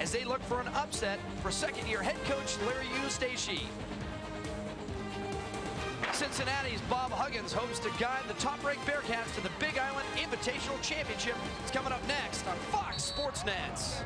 as they look for an upset for second-year head coach Larry Eustachy. Cincinnati's Bob Huggins hopes to guide the top-ranked Bearcats to the Big Island Invitational Championship. It's coming up next on Fox Sports Net.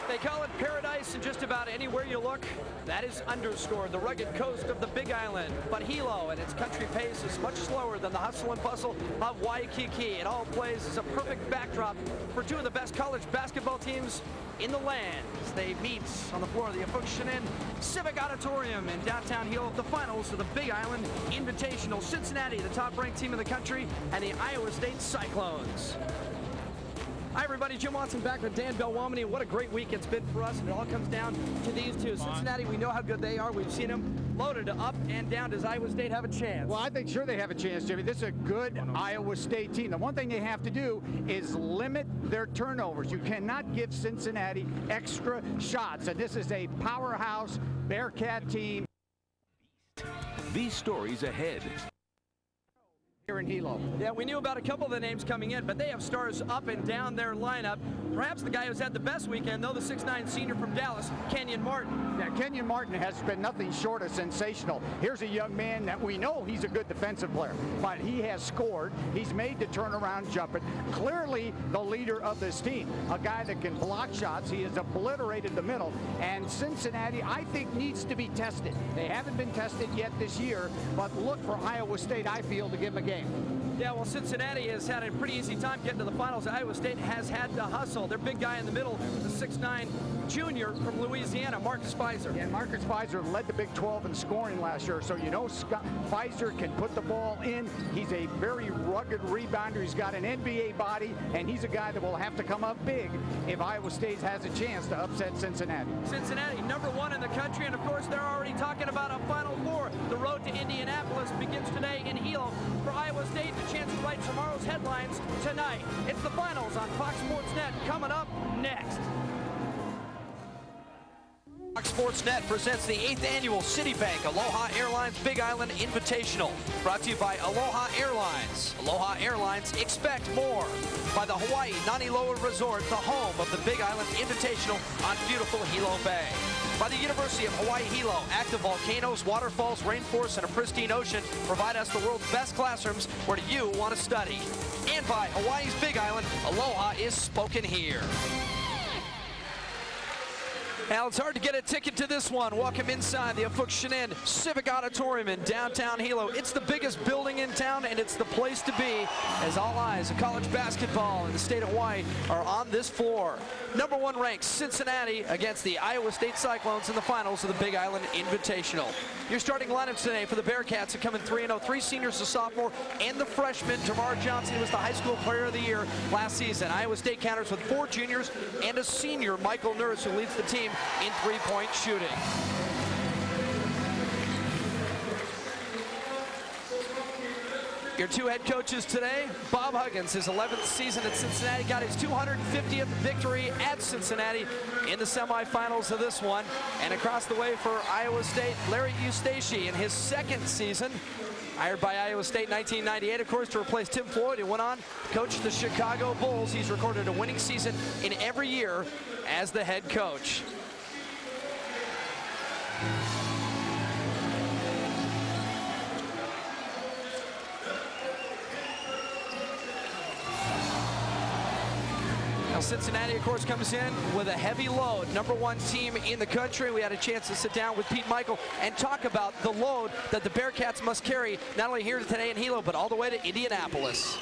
They call it paradise, and just about anywhere you look, that is underscored, the rugged coast of the Big Island. But Hilo and its country pace is much slower than the hustle and bustle of Waikiki. It all plays as a perfect backdrop for two of the best college basketball teams in the land as they meet on the floor of the Eustachy Civic Auditorium in downtown Hilo, the finals of the Big Island Invitational. Cincinnati, the top-ranked team in the country, and the Iowa State Cyclones. Hi everybody, Jim Watson back with Dan Belluomini. What a great week it's been for us, and it all comes down to these two. Cincinnati, we know how good they are. We've seen them loaded up and down. Does Iowa State have a chance? Well, I think sure they have a chance, Jimmy. This is a good Iowa State team. The one thing they have to do is limit their turnovers. You cannot give Cincinnati extra shots, and this is a powerhouse Bearcat team. These stories ahead. In Hilo. Yeah, we knew about a couple of the names coming in, but they have stars up and down their lineup. Perhaps the guy who's had the best weekend, though, the 6'9" senior from Dallas, Kenyon Martin. Yeah, Kenyon Martin has been nothing short of sensational. Here's a young man that we know he's a good defensive player, but he has scored. He's made the turnaround jumper. Clearly the leader of this team, a guy that can block shots. He has obliterated the middle, and Cincinnati, I think, needs to be tested. They haven't been tested yet this year, but look for Iowa State, I feel, to give them a game. Yeah, well, Cincinnati has had a pretty easy time getting to the finals. Iowa State has had to hustle. Their big guy in the middle, the 6'9" junior from Louisiana, Marcus Fizer. Yeah, Marcus Fizer led the Big 12 in scoring last year, so you know Fizer can put the ball in. He's a very rugged rebounder. He's got an NBA body, and he's a guy that will have to come up big if Iowa State has a chance to upset Cincinnati. Cincinnati, #1 in the country, and of course they're already talking about a Final Four. The road to Indianapolis begins today in Hilo for Iowa State. The chance to write tomorrow's headlines tonight. It's the finals on Fox Sports Net coming up next. Fox Sports Net presents the 8th annual Citibank Aloha Airlines Big Island Invitational. Brought to you by Aloha Airlines. Aloha Airlines, expect more. By the Hawaii Naniloa Resort, the home of the Big Island Invitational on beautiful Hilo Bay. By the University of Hawaii Hilo, active volcanoes, waterfalls, rainforests, and a pristine ocean provide us the world's best classrooms. Where do you want to study? And by Hawaii's Big Island, aloha is spoken here. Now, it's hard to get a ticket to this one. Welcome inside the Eustachy Civic Auditorium in downtown Hilo. It's the biggest building in town, and it's the place to be as all eyes of college basketball in the state of Hawaii are on this floor. #1 ranked Cincinnati against the Iowa State Cyclones in the finals of the Big Island Invitational. Your starting lineups today for the Bearcats are coming 3-0, 3 seniors, a sophomore, and the freshman, DerMarr Johnson, who was the high school player of the year last season. Iowa State counters with 4 juniors and a senior, Mickeal, who leads the team in three-point shooting. Your 2 head coaches today, Bob Huggins, his 11th season at Cincinnati, got his 250th victory at Cincinnati in the semifinals of this one. And across the way for Iowa State, Larry Eustachy in his 2nd season, hired by Iowa State in 1998, of course, to replace Tim Floyd, who went on to coach the Chicago Bulls. He's recorded a winning season in every year as the head coach. Now Cincinnati, of course, comes in with a heavy load. #1 team in the country. We had a chance to sit down with Pete Mickeal and talk about the load that the Bearcats must carry, not only here today in Hilo, but all the way to Indianapolis.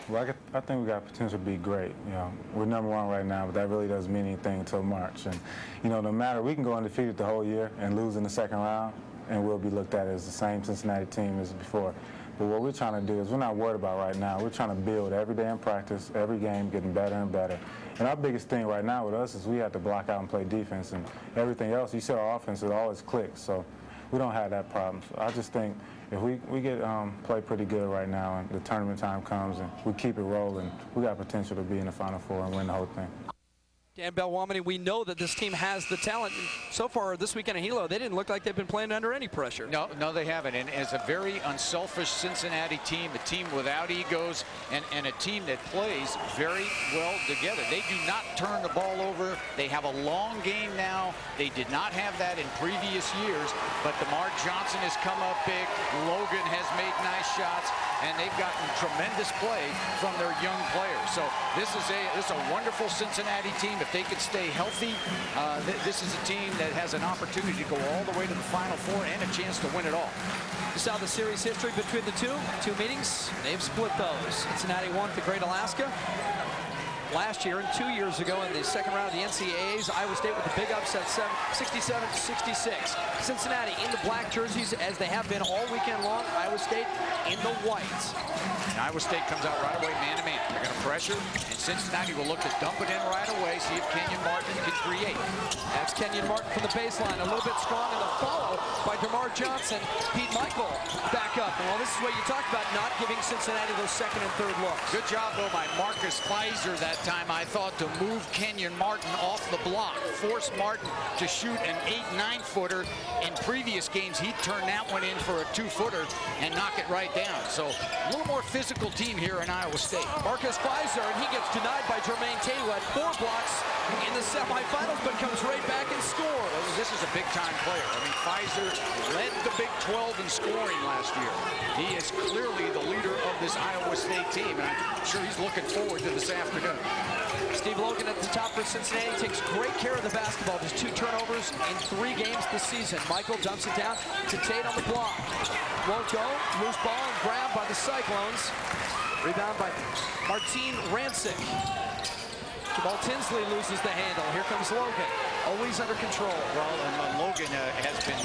Well, I think we got potential to be great. You know, we're #1 right now, but that really doesn't mean anything until March. And you know, no matter, we can go undefeated the whole year and lose in the 2nd round, and we'll be looked at as the same Cincinnati team as before. But what we're trying to do is we're not worried about right now. We're trying to build every day in practice, every game, getting better and better. And our biggest thing right now with us is we have to block out and play defense, and everything else, you see our offense, it always clicks. So we don't have that problem. So I just think if we get play pretty good right now and the tournament time comes and we keep it rolling, we got potential to be in the Final Four and win the whole thing. Dan Belluomini, we know that this team has the talent. So far this weekend in Hilo, they didn't look like they've been playing under any pressure. No, they haven't. And as a very unselfish Cincinnati team, a team without egos, and a team that plays very well together. They do not turn the ball over. They have a long game now. They did not have that in previous years, but DerMarr Johnson has come up big. Logan has made nice shots, and they've gotten tremendous play from their young players. So this is a wonderful Cincinnati team. If they could stay healthy, this is a team that has an opportunity to go all the way to the Final Four and a chance to win it all. You saw the series history between the two meetings. They've split those. Cincinnati won at the Great Alaska last year, and 2 years ago in the second round of the NCAAs, Iowa State with a big upset, 67-66. Cincinnati in the black jerseys as they have been all weekend long. Iowa State in the whites. And Iowa State comes out right away man-to-man. They're going to pressure, and Cincinnati will look to dump it in right away, see if Kenyon Martin can create. That's Kenyon Martin from the baseline, a little bit strong in the follow by DerMarr Johnson. Mickeal back up. And well, this is what you talked about, not giving Cincinnati those second and third looks. Good job, though, by Marcus Fizer that time, I thought, to move Kenyon Martin off the block, force Martin to shoot an 8-9-footer. In previous games, he'd turn that one in for a 2-footer and knock it right down. So a little more physical team here in Iowa State. Marcus Fizer, and he gets denied by Jermaine Tate, who had 4 blocks in the semifinals, but comes right back and scores. This is a big-time player. I mean, Fizer led the Big 12 in scoring last year. He is clearly the leader of this Iowa State team, and I'm sure he's looking forward to this afternoon. Steve Logan at the top for Cincinnati takes great care of the basketball. Just 2 turnovers in 3 games this season. Mickeal dumps it down to Tate on the block. Won't go. Loose ball and grabbed by the Cyclones. Rebound by Martin Rancic. Jamaal Tinsley loses the handle. Here comes Logan. Always under control. Well, and Logan has been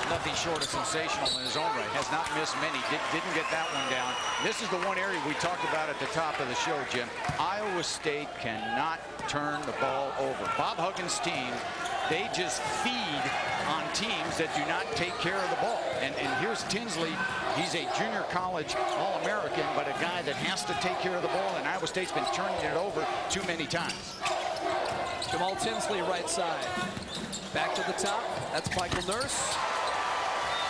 nothing short of sensational in his own right. Has not missed many. Didn't get that one down. This is the one area we talked about at the top of the show, Jim. Iowa State cannot turn the ball over. Bob Huggins' team, they just feed on teams that do not take care of the ball. And here's Tinsley. He's a junior college All-American, but a guy that has to take care of the ball, and Iowa State's been turning it over too many times. Jamaal Tinsley right side. Back to the top. That's Michael Nurse.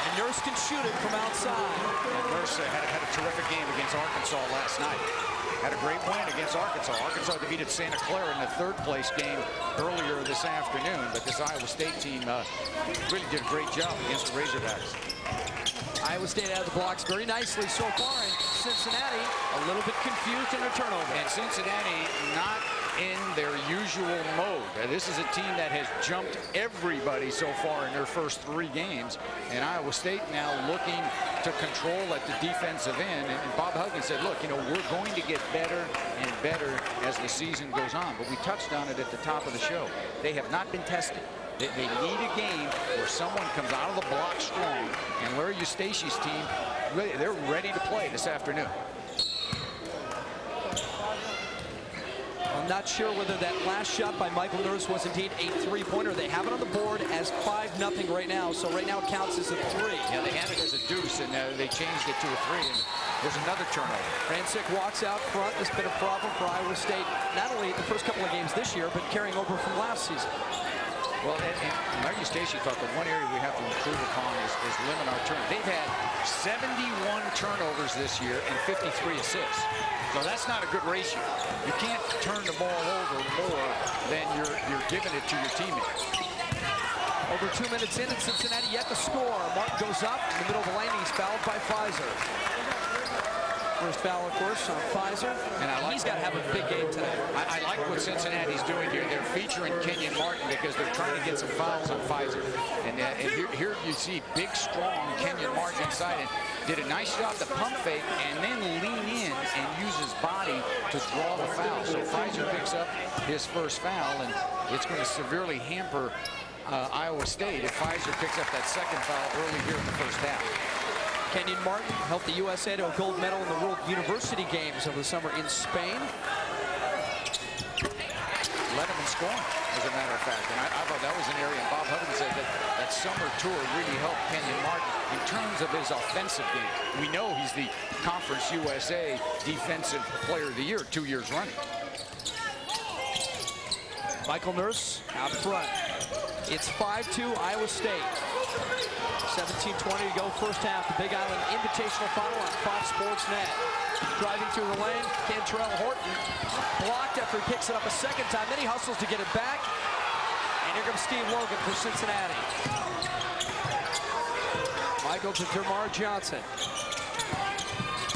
And Nurse can shoot it from outside. And Nurse had a terrific game against Arkansas last night. Had a great win against Arkansas. Arkansas defeated Santa Clara in the 3rd place game earlier this afternoon, but this Iowa State team really did a great job against the Razorbacks. Iowa State out of the blocks very nicely so far, and Cincinnati a little bit confused in their turnover. And Cincinnati not in their usual mode. This is a team that has jumped everybody so far in their first 3 games, and Iowa State now looking to control at the defensive end. And Bob Huggins said, look, we're going to get better and better as the season goes on. But we touched on it at the top of the show. They have not been tested. They need a game where someone comes out of the block strong, and Larry Eustachy's team, they're ready to play this afternoon. I'm not sure whether that last shot by Michael Nurse was indeed a 3-pointer. They have it on the board as 5-0 right now, so right now it counts as a 3. Yeah, they had it as a deuce, and they changed it to a 3, and there's another turnover. Rancic walks out front. It's been a problem for Iowa State, not only the first couple of games this year, but carrying over from last season. Well, and Larry Eustachy thought the one area we have to improve upon is limit our turnovers. They've had 71 turnovers this year and 53 assists. So that's not a good ratio. You can't turn the ball over more than you're giving it to your teammates. Over 2 minutes in, and Cincinnati yet to score. Martin goes up in the middle of the lane. He's fouled by Fizer. First foul, of course, on Fizer. And he's got to have a big game today. I like what Cincinnati's doing here. They're featuring Kenyon Martin because they're trying to get some fouls on Fizer. And here you see big, strong Kenyon Martin inside and did a nice job to pump fake and then lean in and use his body to draw the foul. So Fizer picks up his first foul, and it's going to severely hamper Iowa State if Fizer picks up that second foul early here in the first half. Kenyon Martin helped the USA to a gold medal in the World University Games over the summer in Spain. Led him in scoring, as a matter of fact. And I thought that was an area, and Bob Huggins said that summer tour really helped Kenyon Martin in terms of his offensive game. We know he's the Conference USA Defensive Player of the Year 2 years running. Michael Nurse out front. It's 5-2 Iowa State. 17:20 to go first half. The Big Island Invitational final on Fox Sports Net. Driving through the lane, Kantrail Horton blocked after he picks it up a second time. Then he hustles to get it back. And here comes Steve Logan for Cincinnati. Michael to DerMarr Johnson.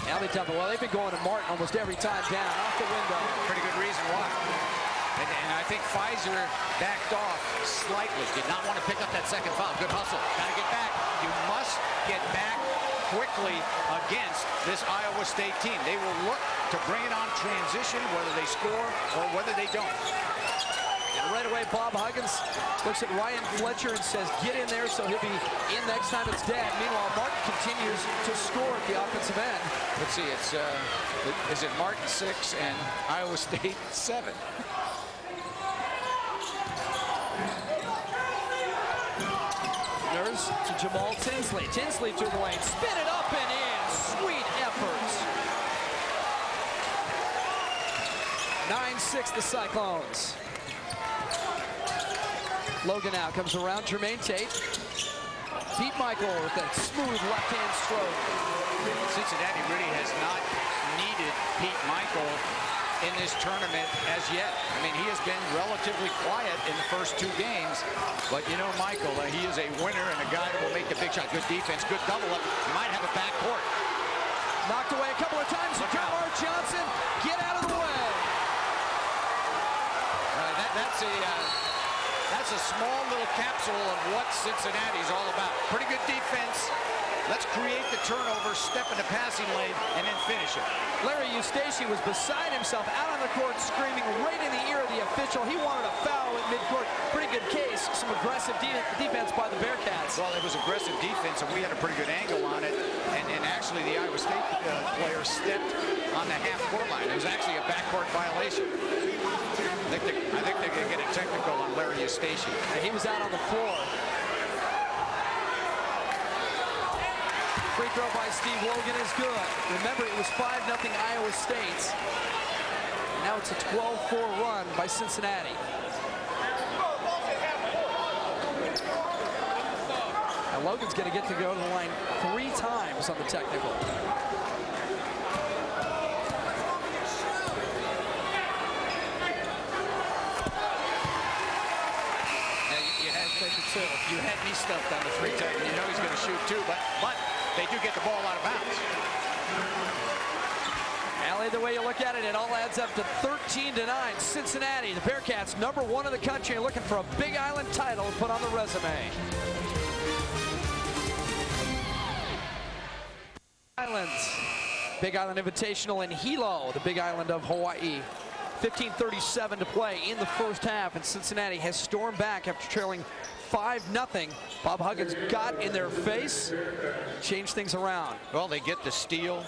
Now they dump it. Well, they've been going to Martin almost every time down, off the window. Pretty good reason why. And I think Fizer backed off slightly. Did not want to pick up that second foul. Good hustle. Got to get back. You must get back quickly against this Iowa State team. They will look to bring it on transition, whether they score or whether they don't. And right away, Bob Huggins looks at Ryan Fletcher and says, get in there, so he'll be in next time it's dead. Meanwhile, Martin continues to score at the offensive end. Let's see, is it Martin 6 and Iowa State 7? Nurse to Jamaal Tinsley. Tinsley through the lane, spin it up and in. Sweet effort. 9-6 the Cyclones. Logan now comes around. Jermaine Tate. Beat Mickeal with that smooth left-hand stroke. Cincinnati really has not needed Pete Mickeal in this tournament as yet. I mean, he has been relatively quiet in the first 2 games, but you know Mickeal, he is a winner and a guy that will make the big shot. Good defense, good double up. He might have a backcourt. Knocked away a couple of times. DerMarr Johnson, get out of the way. That's a small little capsule of what Cincinnati's all about. Pretty good defense. Let's create the turnover, step in the passing lane, and then finish it. Larry Eustachy was beside himself out on the court, screaming right in the ear of the official. He wanted a foul at midcourt. Pretty good case. Some aggressive defense by the Bearcats. Well, it was aggressive defense, and we had a pretty good angle on it. And actually, the Iowa State player stepped on the half-court line. It was actually a backcourt violation. I think they're going to get a technical on Larry Eustachy. And he was out on the floor. Free throw by Steve Logan is good. Remember, it was 5-0 Iowa State. Now it's a 12-4 run by Cincinnati. And Logan's going to get to go to the line 3 times on the technical. You had me stumped on the 3 times. You know he's going to shoot 2, but they do get the ball out of bounds. Allie, the way you look at it, it all adds up to 13-9. Cincinnati, the Bearcats, #1 in the country, looking for a Big Island title to put on the resume. Islands, Big Island Invitational in Hilo, the Big Island of Hawaii. 15:37 to play in the first half, and Cincinnati has stormed back after trailing 5-0. Bob Huggins got in their face, changed things around. Well, they get the steal,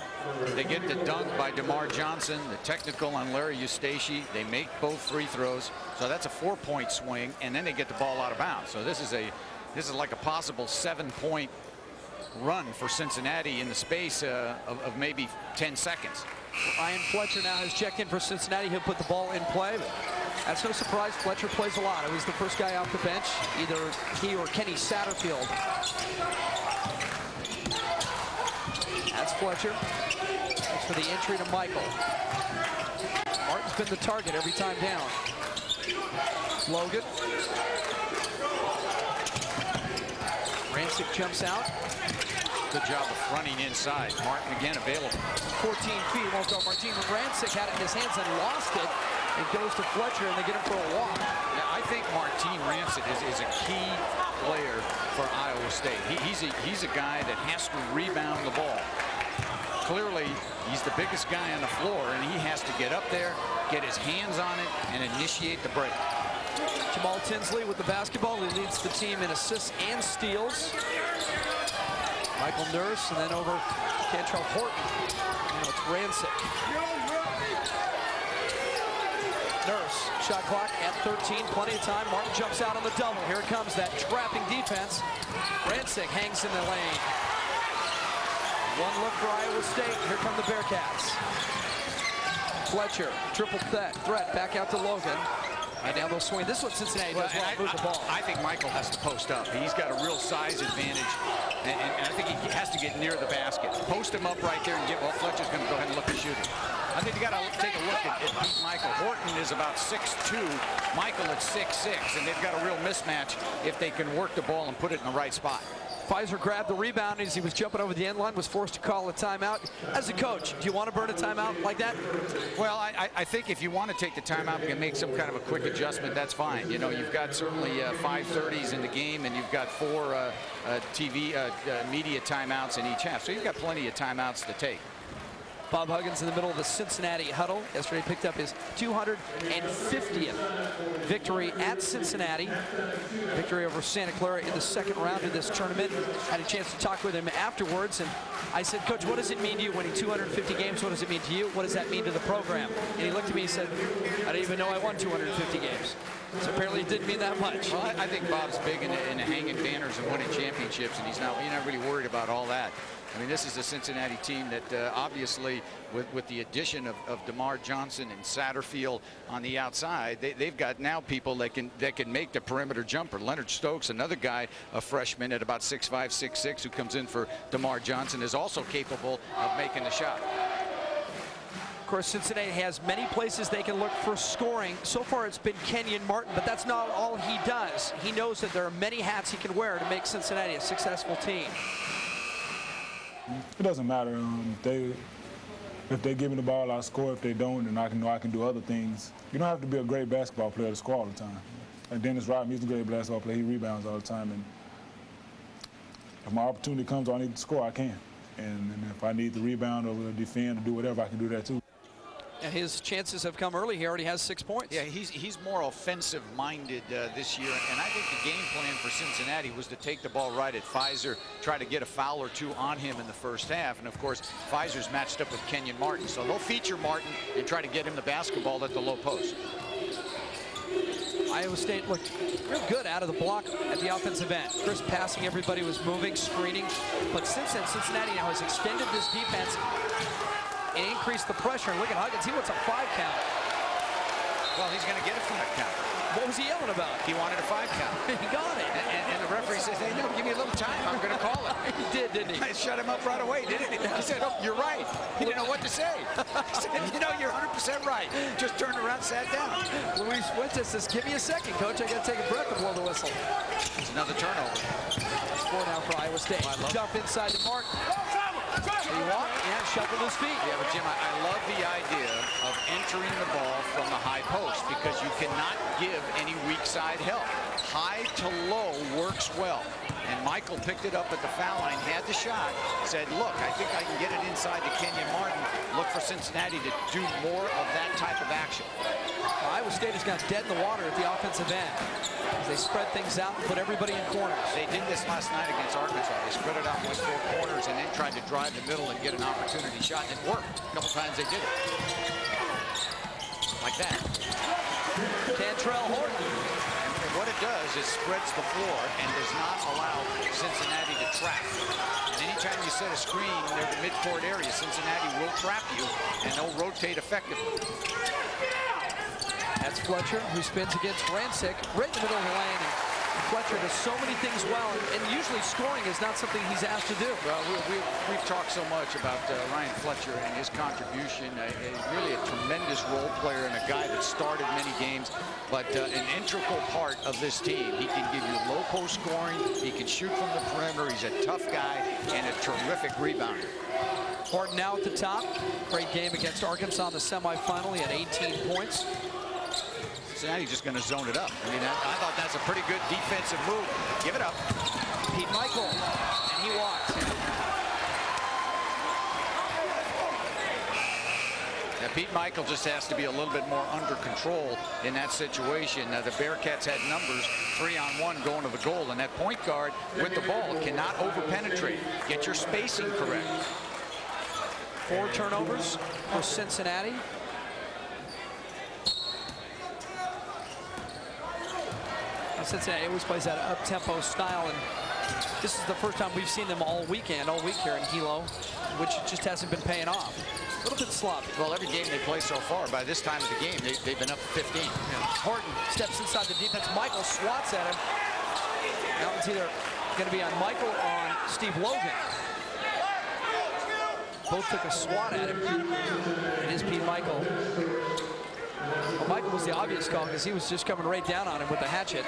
they get the dunk by DerMarr Johnson, the technical on Larry Eustachy. They make both free throws, so that's a 4-point swing, and then they get the ball out of bounds. So this is like a possible 7-point run for Cincinnati in the space of maybe 10 seconds. Ryan Fletcher now has checked in for Cincinnati. He'll put the ball in play. But that's no surprise. Fletcher plays a lot. He was the first guy off the bench. Either he or Kenny Satterfield. That's Fletcher. Thanks for the entry to Mickeal. Martin's been the target every time down. Logan. Rancic jumps out. Good job of running inside. Martin again available. 14 feet won't go. Martin Rancic had it in his hands and lost it. It goes to Fletcher and they get him for a walk. Yeah, I think Martin Rancic is a key player for Iowa State. He's a guy that has to rebound the ball. Clearly, he's the biggest guy on the floor, and he has to get up there, get his hands on it, and initiate the break. Jamaal Tinsley with the basketball. He leads the team in assists and steals. Michael Nurse, and then over Kantrail Horton. Now it's Rancic. Nurse, shot clock at 13, plenty of time. Martin jumps out on the double. Here it comes, that trapping defense. Rancic hangs in the lane. One look for Iowa State. Here come the Bearcats. Fletcher, triple threat, back out to Logan. And now they'll swing. This is what Cincinnati does well, move the ball. I think Mickeal has to post up. He's got a real size advantage, and I think he has to get near the basket. Post him up right there and get, well, Fletcher's going to go ahead and look at shooting. I think you got to take a look at Pete Mickeal. Horton is about 6'2", Mickeal at 6'6", and they've got a real mismatch if they can work the ball and put it in the right spot. Fizer grabbed the rebound as he was jumping over the end line, was forced to call a timeout. As a coach, do you want to burn a timeout like that? Well, I think if you want to take the timeout and make some kind of a quick adjustment, that's fine. You know, you've got certainly 5:30s in the game, and you've got 4 TV media timeouts in each half. So you've got plenty of timeouts to take. Bob Huggins in the middle of the Cincinnati huddle. Yesterday picked up his 250th victory at Cincinnati. Victory over Santa Clara in the second round of this tournament. Had a chance to talk with him afterwards, and I said, Coach, what does it mean to you winning 250 games? What does it mean to you? What does that mean to the program? And he looked at me and said, I didn't even know I won 250 games. So apparently it didn't mean that much. Well, I think Bob's big in hanging banners and winning championships, and he's not really worried about all that. I mean, this is a Cincinnati team that obviously, with the addition of DerMarr Johnson and Satterfield on the outside, they've got now people that can make the perimeter jumper. Leonard Stokes, another guy, a freshman at about 6'5", 6'6", who comes in for DerMarr Johnson, is also capable of making the shot. Of course, Cincinnati has many places they can look for scoring. So far, it's been Kenyon Martin, but that's not all he does. He knows that there are many hats he can wear to make Cincinnati a successful team. It doesn't matter. If they give me the ball, I'll score. If they don't, then I know I can do other things. You don't have to be a great basketball player to score all the time. And Dennis Rodman, he's a great basketball player. He rebounds all the time. And if my opportunity comes, I need to score, I can. And if I need to rebound or defend or do whatever, I can do that too. And his chances have come early. He already has 6 points. Yeah, he's more offensive-minded this year, and I think the game plan for Cincinnati was to take the ball right at Fizer, try to get a foul or 2 on him in the first half, and of course, Fizer's matched up with Kenyon Martin, so they'll feature Martin and try to get him the basketball at the low post. Iowa State looked real good out of the block at the offensive end. Crisp passing, everybody was moving, screening, but since then, Cincinnati now has extended this defense and increase the pressure. Look at Huggins. He wants a 5 count. Well, he's going to get a 5 count. What was he yelling about? He wanted a 5 count. He got it. And the referee says, hey, no, give me a little time. I'm going to call it. He did, didn't he? I shut him up right away, didn't he? He said, oh, you're right. He didn't know what to say. He said, you know, you're 100% right. Just turned around, sat down. Luis Fuentes says, give me a second, Coach. I got to take a breath and blow the whistle. It's another turnover. It's 4 now for Iowa State. Jump inside to Mark. He walked and shuffled his feet. Yeah, but Jim, I love the idea of entering the ball from the high post because you cannot give any weak side help. High to low works well. And Mickeal picked it up at the foul line, had the shot, said, look, I think I can get it inside to Kenyon Martin. Look for Cincinnati to do more of that type of action. Iowa State has got dead in the water at the offensive end as they spread things out and put everybody in corners. They did this last night against Arkansas. They spread it out with 4 corners and then tried to drive the middle and get an opportunity shot, and it worked. A couple times they did it. Like that. Kantrail, Horton. And what it does is spreads the floor and does not allow Cincinnati to trap. And anytime you set a screen near the midcourt area, Cincinnati will trap you, and they'll rotate effectively. That's Fletcher, who spins against Rancic right in the middle of the lane. And Fletcher does so many things well, and usually scoring is not something he's asked to do. Well, we've talked so much about Ryan Fletcher and his contribution. Really a tremendous role player and a guy that started many games, but an integral part of this team. He can give you low post scoring. He can shoot from the perimeter. He's a tough guy and a terrific rebounder. Horton now at the top. Great game against Arkansas in the semifinal. He had 18 points. Cincinnati just going to zone it up. I mean, I thought that's a pretty good defensive move. Give it up. Pete Mickeal, and he walks. Now, Pete Mickeal just has to be a little bit more under control in that situation. The Bearcats had numbers 3-on-1 going to the goal, and that point guard with the ball cannot over-penetrate. Get your spacing correct. 4 turnovers for Cincinnati. Cincinnati always plays that up-tempo style, and this is the first time we've seen them all week here in Hilo, which just hasn't been paying off. A little bit sloppy. Well, every game they play so far, by this time of the game, they've been up 15. Yeah. Horton steps inside the defense. Mickeal swats at him. Now it's either going to be on Mickeal or on Steve Logan. Both took a swat at him. It is Pete Mickeal. Well, Mickeal was the obvious call because he was just coming right down on him with the hatchet.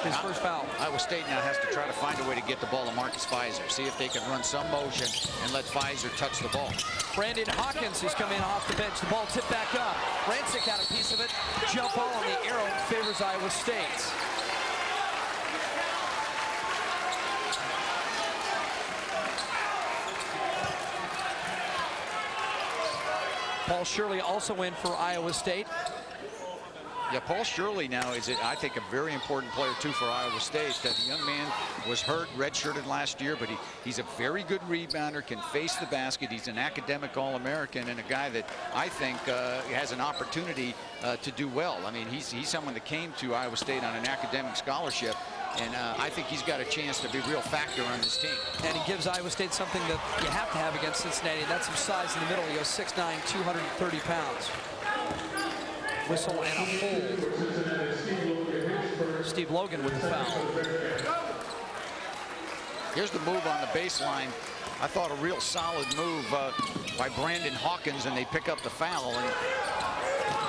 His first foul. Iowa State now has to try to find a way to get the ball to Marcus Fizer. See if they can run some motion and let Fizer touch the ball. Brandon Hawkins has come in off the bench. The ball tipped back up. Rancic had a piece of it. Jump ball on the arrow favors Iowa State. Paul Shirley also in for Iowa State. Yeah, Paul Shirley now is, I think, a very important player, too, for Iowa State. The young man was hurt, redshirted last year, but he's a very good rebounder, can face the basket. He's an academic All-American and a guy that I think has an opportunity to do well. I mean, he's someone that came to Iowa State on an academic scholarship, and I think he's got a chance to be a real factor on this team. And he gives Iowa State something that you have to have against Cincinnati, and that's some size in the middle. He goes 6'9", 230 pounds. Whistle and a hold. Steve Logan with the foul. Here's the move on the baseline. I thought a real solid move by Brandon Hawkins, and they pick up the foul. And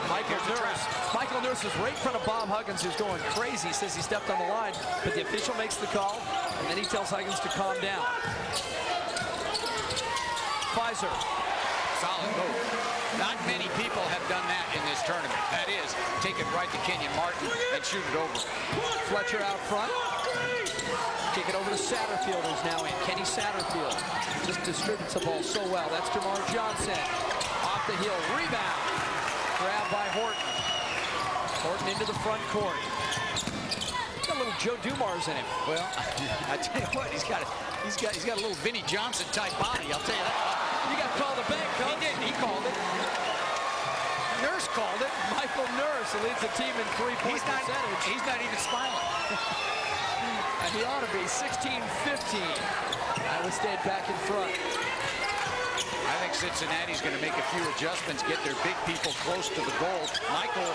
Michael Nurse is right in front of Bob Huggins, who's going crazy. He says he stepped on the line, but the official makes the call, and then he tells Huggins to calm down. Fizer. Solid move. Not many people have done that in this tournament. That is, take it right to Kenyon Martin and shoot it over. Fletcher out front. Kick it over to Satterfield, who's now in. Kenny Satterfield just distributes the ball so well. That's DerMarr Johnson. Off the heel, rebound. Grabbed by Horton. Horton into the front court. Got a little Joe Dumars in him. Well, I tell you what, he's got a little Vinnie Johnson type body. I'll tell you that. You got to call the bank, coach. He did. He called it. Nurse called it. Michael Nurse, who leads the team in three-point percentage. He's not even smiling. And he ought to be 16-15. Iowa State back in front. I think Cincinnati's going to make a few adjustments, get their big people close to the goal. Michael.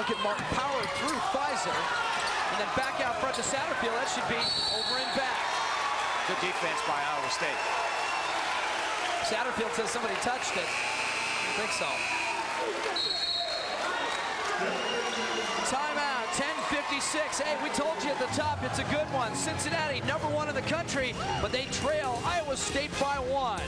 Look at Martin power through Fizer. And then back out front to Satterfield. That should be over and back. Good defense by Iowa State. Satterfield says somebody touched it. I don't think so. Timeout, 10:56. Hey, we told you at the top, it's a good one. Cincinnati, #1 in the country, but they trail Iowa State by 1.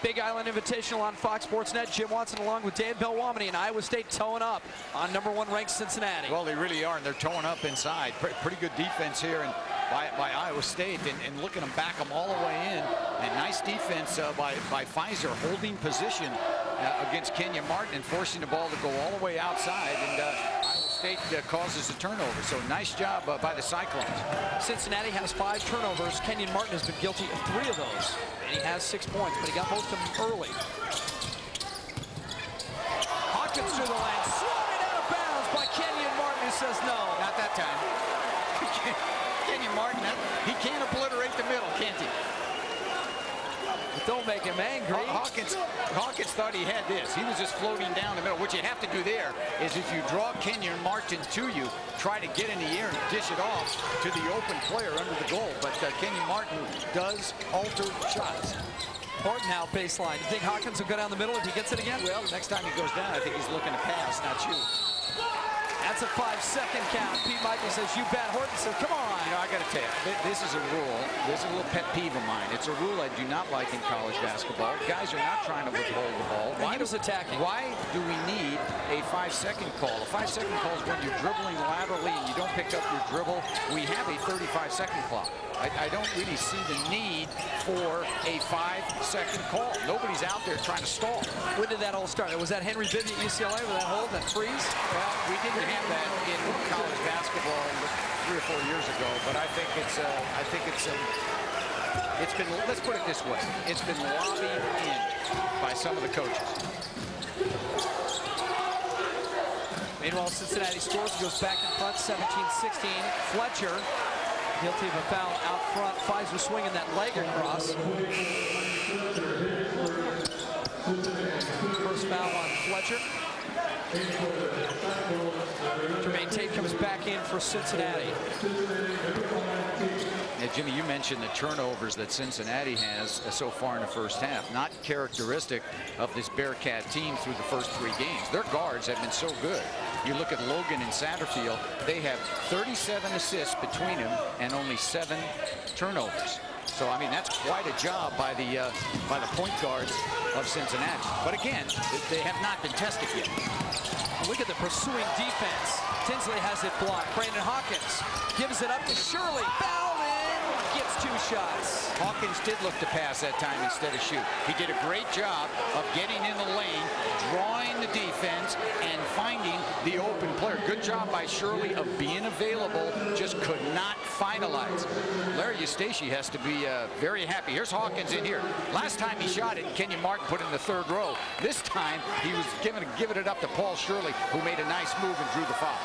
Big Island Invitational on Fox Sports Net. Jim Watson along with Dan Belluomini, and Iowa State towing up on #1 ranked Cincinnati. Well, they really are, and they're towing up inside. Pretty good defense here and by Iowa State, and look at them back them all the way in. And nice defense by Fizer, holding position against Kenyon Martin and forcing the ball to go all the way outside. And Iowa State causes a turnover. So nice job by the Cyclones. Cincinnati has 5 turnovers. Kenyon Martin has been guilty of 3 of those. And he has 6 points, but he got most of them early. Hawkins through the lane, swatted out of bounds by Kenyon Martin, who says no. Not that time. Kenyon Martin, he can't obliterate the middle, can't he? But don't make him angry. Hawkins thought he had this. He was just floating down the middle. What you have to do there is if you draw Kenyon Martin to you, try to get in the air and dish it off to the open player under the goal. But Kenyon Martin does alter shots. Horton now baseline. You think Hawkins will go down the middle if he gets it again? Well, next time he goes down, I think he's looking to pass, not shoot. That's a 5-second count. Pete Mickeal says, you bet. Horton says, come on. You know, I got to tell you, this is a rule. This is a little pet peeve of mine. It's a rule I do not like in college basketball. Guys are not trying to withhold the ball. He was attacking. Why do we need a 5-second call? A 5-second call is when you're dribbling laterally and you don't pick up your dribble. We have a 35-second clock. I don't really see the need for a 5-second call. Nobody's out there trying to stall. When did that all start? Was that Henry Bibby at UCLA with that hold, that freeze? Well, we didn't have that in college basketball 3 or 4 years ago, but I think it's been, let's put it this way, it's been lobbied in by some of the coaches. Meanwhile, Cincinnati scores, goes back in front, 17-16. Fletcher Guilty of a foul out front. Fizer swinging that leg across. First foul on Fletcher. Jermaine Tate comes back in for Cincinnati. Now, Jimmy, you mentioned the turnovers that Cincinnati has so far in the first half. Not characteristic of this Bearcat team through the first 3 games. Their guards have been so good. You look at Logan and Satterfield, they have 37 assists between them and only 7 turnovers. So, I mean, that's quite a job by the point guards of Cincinnati. But again, they have not been tested yet. Look at the pursuing defense. Tinsley has it blocked. Brandon Hawkins gives it up to Shirley. Foul in. Gets 2 shots. Hawkins did look to pass that time instead of shoot. He did a great job of getting in the lane, drawing the defense, and finding the open player. Good job by Shirley of being available, just could not finalize. Larry Eustachy has to be very happy. Here's Hawkins in here. Last time he shot it, Kenyon Martin put in the 3rd row. This time, he was giving it up to Paul Shirley, who made a nice move and drew the foul.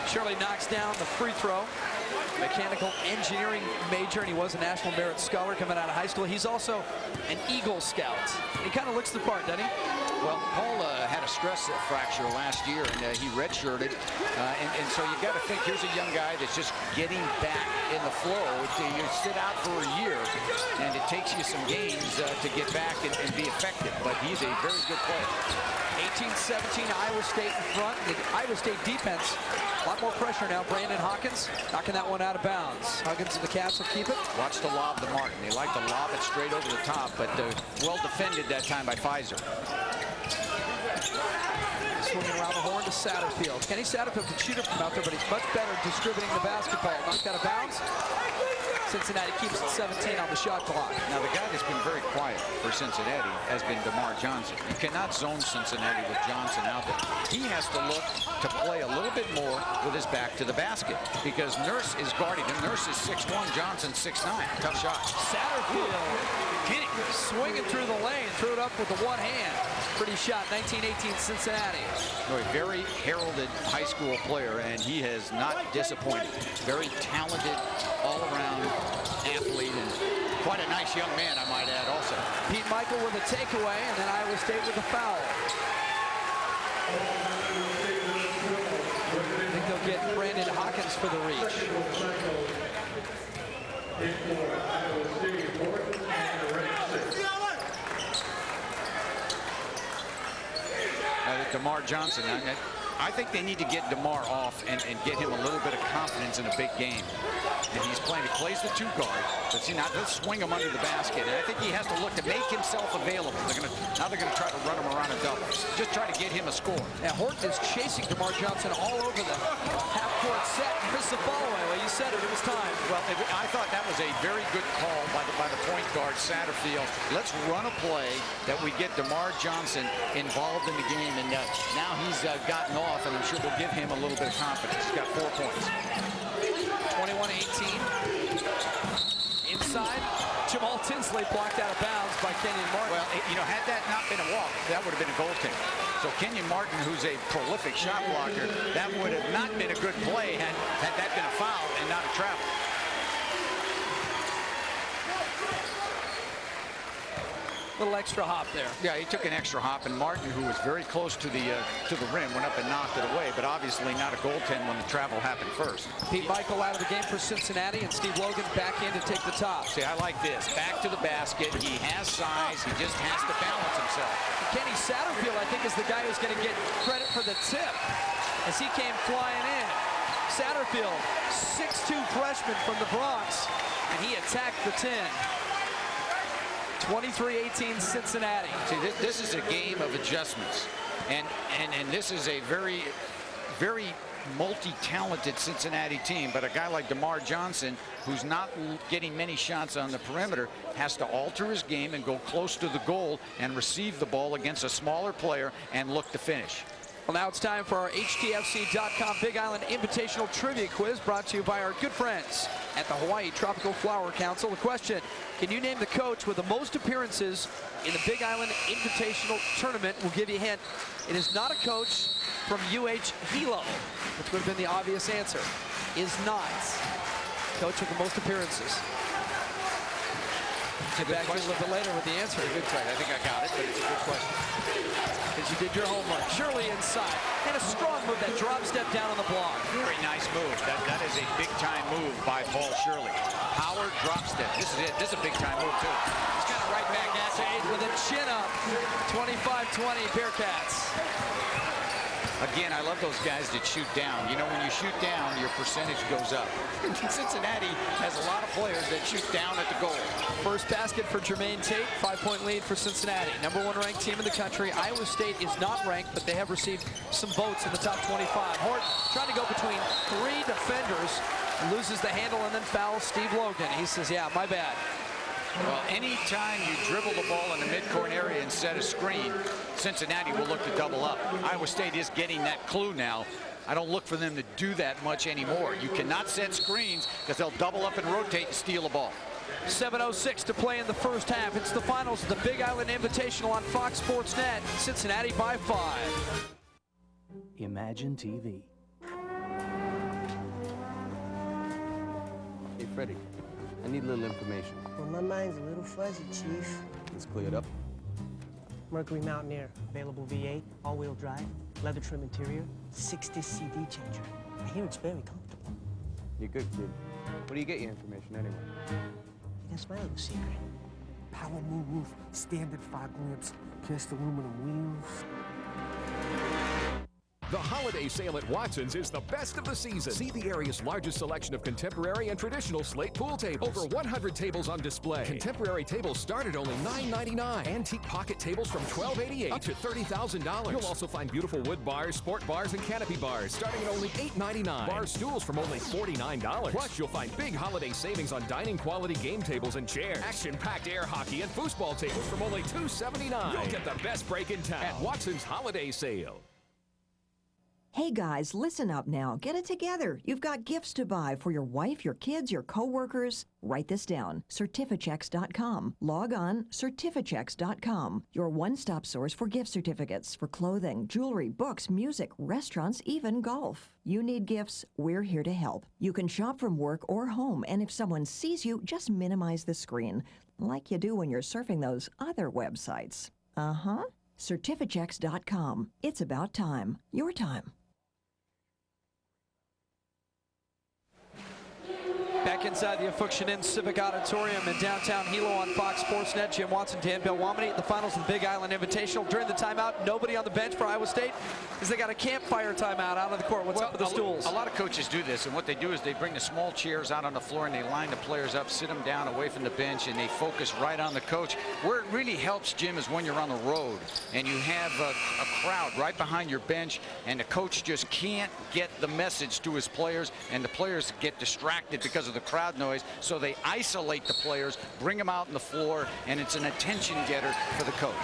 Shirley knocks down the free throw. Mechanical engineering major, and he was a National Merit Scholar coming out of high school. He's also an Eagle Scout. He kind of looks the part, doesn't he? Well, Paul had a stress fracture last year, and he redshirted. And so you got to think, here's a young guy that's just getting back in the flow. You sit out for a year, and it takes you some games to get back and be effective. But he's a very good player. 18-17, Iowa State in front. The Iowa State defense, a lot more pressure now. Brandon Hawkins knocking that one out of bounds. Huggins and the Cavs will keep it. Watch the lob to Martin. They like to lob it straight over the top, but well defended that time by Fizer. Swinging around the horn to Satterfield. Kenny Satterfield can shoot it from out there, but he's much better distributing the basketball. Knocked out of bounds. Cincinnati keeps it 17 on the shot clock. Now, the guy that's been very quiet for Cincinnati has been DerMarr Johnson. You cannot zone Cincinnati with Johnson out there. He has to look to play a little bit more with his back to the basket because Nurse is guarding him. Nurse is 6'1", Johnson 6'9". Tough shot. Satterfield. Kenny swinging through the lane, threw it up with the one hand. Pretty shot, 19-18 Cincinnati. A very heralded high school player, and he has not disappointed. Very talented, all-around athlete, and quite a nice young man, I might add, also. Pete Mickeal with a takeaway, and then Iowa State with a foul. I think they'll get Brandon Hawkins for the reach. DerMarr Johnson. I think they need to get DerMarr off and get him a little bit of confidence in a big game. And he's playing, he plays the 2 guard, but see, now let's swing him under the basket. And I think he has to look to make himself available. Now they're gonna try to run him around a double. Just try to get him a score. Now Horton is chasing DerMarr Johnson all over the half-court set. Here's the follow-away. Well, you said it was time. Well, I thought that was a very good call by the point guard, Satterfield. Let's run a play that we get DerMarr Johnson involved in the game, and now he's gotten off, and I'm sure we'll give him a little bit of confidence. He's got 4 points. 21-18. Inside, Jamaal Tinsley blocked out of bounds by Kenyon Martin. Well, you know, had that not been a walk, that would have been a goaltender. So Kenyon Martin, who's a prolific shot blocker, that would have not been a good play had that been a foul and not a travel. Little extra hop there. Yeah, he took an extra hop, and Martin, who was very close to the rim, went up and knocked it away, but obviously not a goaltend when the travel happened first. Pete Mickeal out of the game for Cincinnati, and Steve Logan back in to take the top. See, I like this. Back to the basket. He has size. He just has to balance himself. Kenny Satterfield, I think, is the guy who's going to get credit for the tip as he came flying in. Satterfield, 6'2" freshman from the Bronx, and he attacked the 10. 23-18 Cincinnati. See, this is a game of adjustments, and this is a very, very multi-talented Cincinnati team, but a guy like DerMarr Johnson, who's not getting many shots on the perimeter, has to alter his game and go close to the goal and receive the ball against a smaller player and look to finish. Well, now it's time for our HTFC.com Big Island Invitational Trivia Quiz, brought to you by our good friends at the Hawaii Tropical Flower Council. The question: can you name the coach with the most appearances in the Big Island Invitational Tournament? We'll give you a hint. It is not a coach from UH Hilo, which would have been the obvious answer. Is not. Coach with the most appearances. Get back to you a little bit later with the answer. Good question. I think I got it, but it's a good question. Because you did your homework. Shirley inside. And a strong move, that drop step down on the block. Very nice move. That is a big-time move by Paul Shirley. Power drop step. This is it. This is a big-time move, too. He's got it right back at Tate with a chin up. 25-20 Bearcats. Again, I love those guys that shoot down. You know, when you shoot down, your percentage goes up. Cincinnati has a lot of players that shoot down at the goal. First basket for Jermaine Tate, 5-point lead for Cincinnati. #1 ranked team in the country. Iowa State is not ranked, but they have received some votes in the top 25. Horton trying to go between 3 defenders, loses the handle and then fouls Steve Logan. He says, yeah, my bad. Well, anytime you dribble the ball in the midcourt area and set a screen, Cincinnati will look to double up. Iowa State is getting that clue now. I don't look for them to do that much anymore. You cannot set screens because they'll double up and rotate and steal the ball. 7:06 to play in the first half. It's the finals of the Big Island Invitational on Fox Sports Net. Cincinnati by 5. Imagine TV. Hey, Freddie, I need a little information. Well, my mind's a little fuzzy, Chief. Let's clear it up. Mercury Mountaineer, available V8, all-wheel drive, leather trim interior, 60 CD changer. I hear it's very comfortable. You're good, kid. Where do you get your information anyway? That's my little secret. Power moonroof, standard fog lamps, cast aluminum wheels. The holiday sale at Watson's is the best of the season. See the area's largest selection of contemporary and traditional slate pool tables. Over 100 tables on display. Contemporary tables start at only $9.99. Antique pocket tables from $12.88 up to $30,000. You'll also find beautiful wood bars, sport bars, and canopy bars starting at only $8.99. Bar stools from only $49. Plus, you'll find big holiday savings on dining quality game tables and chairs. Action-packed air hockey and foosball tables from only $2.79. You'll get the best break in town at Watson's Holiday Sale. Hey guys, listen up now. Get it together. You've got gifts to buy for your wife, your kids, your coworkers. Write this down. Certifichecks.com. Log on, Certifichecks.com. Your one-stop source for gift certificates for clothing, jewelry, books, music, restaurants, even golf. You need gifts, we're here to help. You can shop from work or home, and if someone sees you, just minimize the screen, like you do when you're surfing those other websites. Certifichecks.com. It's about time. Your time. Back inside the Functionin Civic Auditorium in downtown Hilo on Fox Sports Net. Jim Watson, Dan Belluomini, the finals of the Big Island Invitational. During the timeout, nobody on the bench for Iowa State because they got a campfire timeout out on the court. What's up with the stools? A lot of coaches do this, and what they do is they bring the small chairs out on the floor and they line the players up, sit them down away from the bench, and they focus right on the coach. Where it really helps, Jim, is when you're on the road and you have a crowd right behind your bench, and the coach just can't get the message to his players, and the players get distracted because of the crowd noise. So they isolate the players, bring them out on the floor, and it's an attention getter for the coach.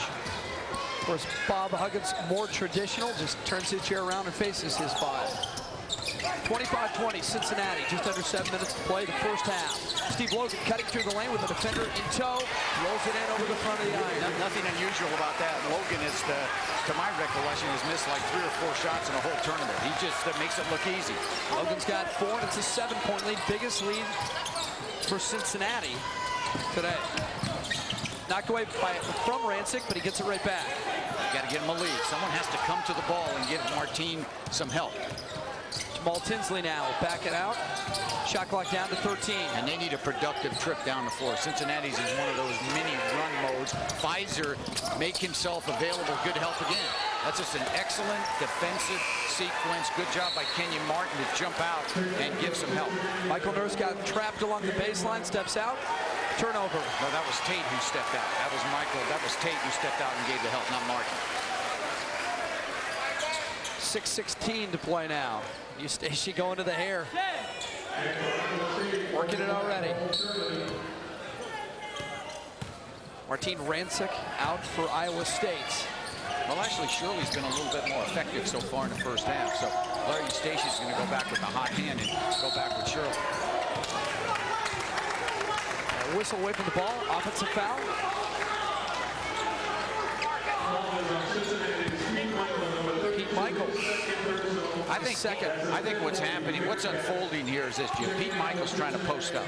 Of course, Bob Huggins, more traditional, just turns his chair around and faces his 5. 25-20, Cincinnati, just under 7 minutes to play the first half. Steve Logan cutting through the lane with a defender in tow, rolls it in over the front of the iron. Nothing unusual about that. Logan is, to my recollection, has missed like 3 or 4 shots in a whole tournament. He just makes it look easy. Logan's got 4, and it's a 7-point lead, biggest lead for Cincinnati today. Knocked away from Rancic, but he gets it right back. Got to get him a lead. Someone has to come to the ball and give Martin some help. Jamaal Tinsley now back it out. Shot clock down to 13. And they need a productive trip down the floor. Cincinnati's in one of those mini run modes. Fizer make himself available. Good help again. That's just an excellent defensive sequence. Good job by Kenyon Martin to jump out and give some help. Michael Nurse got trapped along the baseline, steps out. Turnover. No, that was Tate who stepped out. That was Michael. That was Tate who stepped out and gave the help, not Martin. 6:16 to play now. Eustachy going to the hair. Working it already. Martin Rancic out for Iowa State. Well, actually, Shirley's been a little bit more effective so far in the first half. So Larry Eustachy's going to go back with the hot hand and go back with Shirley. A whistle away from the ball. Offensive foul. Pete Mickeal. I think what's happening, what's unfolding here is this, Jim. Pete Mickeal's trying to post up.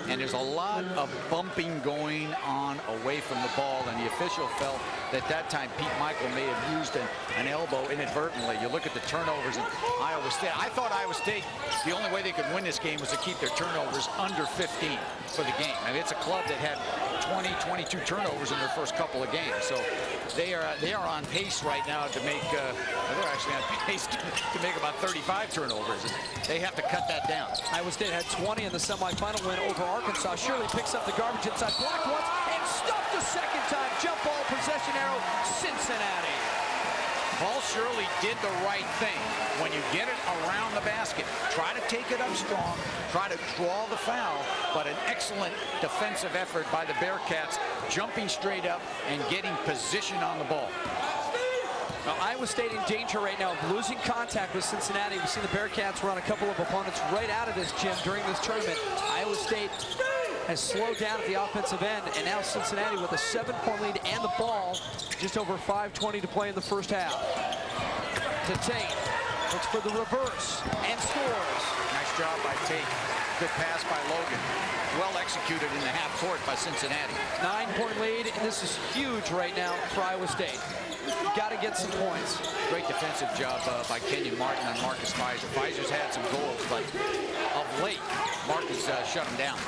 And there's a lot of bumping going on away from the ball, and the official felt that time Pete Mickeal may have used an elbow inadvertently. You look at the turnovers in Iowa State. I thought Iowa State, the only way they could win this game was to keep their turnovers under 15 for the game. I mean, it's a club that had 20, 22 turnovers in their first couple of games. So they are on pace right now to make, they're actually on pace to make about 35 turnovers. And they have to cut that down. Iowa State had 20 in the semifinal win over Arkansas. Shirley picks up the garbage inside, blocked once, and stopped the second time. Jump ball, possession arrow, Cincinnati. Paul Shirley did the right thing. When you get it around the basket, try to take it up strong, try to draw the foul, but an excellent defensive effort by the Bearcats, jumping straight up and getting position on the ball. Now, Iowa State in danger right now of losing contact with Cincinnati. We've seen the Bearcats run a couple of opponents right out of this gym during this tournament. Iowa State has slowed down at the offensive end, and now Cincinnati with a 7-point lead and the ball, just over 5:20 to play in the first half. To Tate, looks for the reverse, and scores. Nice job by Tate. Good pass by Logan. Well executed in the half court by Cincinnati. 9-point lead, and this is huge right now for Iowa State. Got to get some points. Great defensive job by Kenyon Martin on Marcus Fizer. Fizer's had some goals, but of late, Marcus shut him down.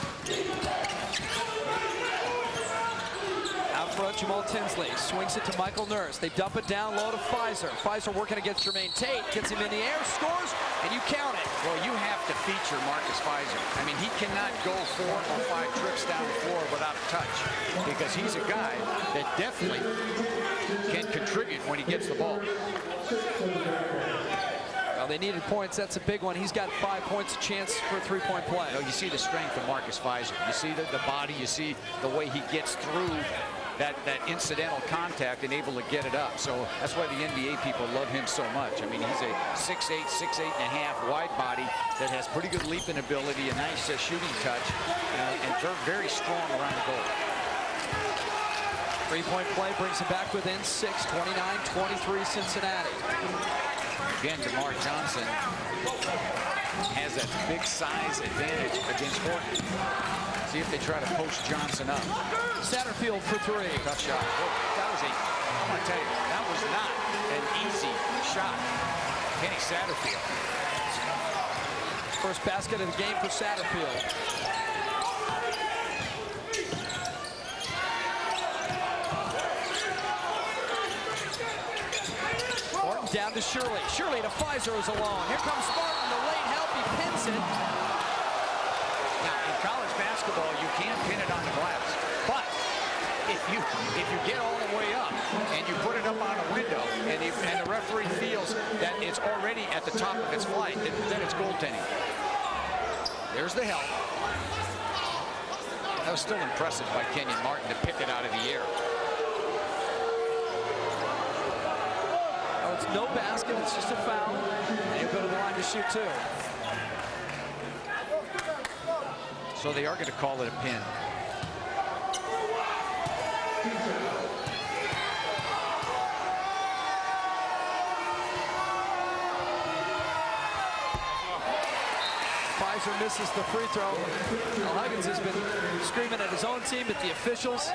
Out front, Jamaal Tinsley swings it to Michael Nurse. They dump it down low to Fizer. Fizer working against Jermaine Tate, gets him in the air, scores, and you count it. Well, you have to feature Marcus Fizer. I mean, he cannot go 4 or 5 trips down the floor without a touch, because he's a guy that definitely can contribute when he gets the ball. Well, they needed points. That's a big one. He's got 5 points, a chance for a 3-point play. You know, you see the strength of Marcus Fizer. You see the body. You see the way he gets through that incidental contact and able to get it up. So that's why the NBA people love him so much. I mean, he's a 6'8", 6'8.5" wide body that has pretty good leaping ability, a nice shooting touch, and very strong around the goal. 3-point play brings him back within 6, 29-23 Cincinnati. Again, DerMarr Johnson has that big size advantage against Horton. See if they try to post Johnson up. Satterfield for 3. Tough shot. That was I'm going to tell you, that was not an easy shot. Kenny Satterfield. First basket of the game for Satterfield. Horton down to Shirley. Shirley to Fizer is alone. Here comes Spartan, the late help, he pins it. Now, in college basketball, you can't pin it on the glass. But if you get all the way up and you put it up on a window and the referee feels that it's already at the top of its flight, then it's goaltending. There's the help. That was still impressive by Kenyon Martin to pick it out of the air. Oh, it's no basket, it's just a foul. And he'll go to the line to shoot 2. So they are going to call it a pin. Fizer misses the free throw. Now, Huggins has been screaming at his own team, at the officials.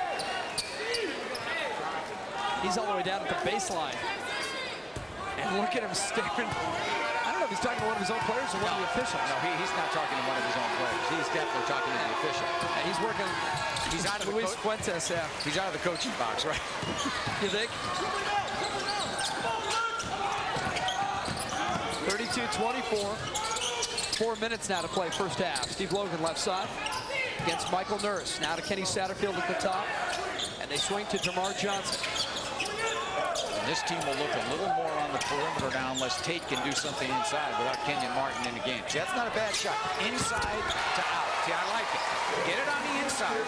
He's all the way down at the baseline. And look at him staring. I don't know if he's talking to one of his own players or one of the officials. No, he's not talking to one of his own players. He's definitely talking to the official. And he's working. He's out of Luis Fuentes, yeah. He's out of the coaching box, right? You think? 32-24. 4 minutes now to play first half. Steve Logan left side against Michael Nurse. Now to Kenny Satterfield at the top. And they swing to DerMarr Johnson. And this team will look a little more on the perimeter now unless Tate can do something inside without Kenyon Martin in the game. See, that's not a bad shot. Inside to out. See, I like it. Get it on the inside.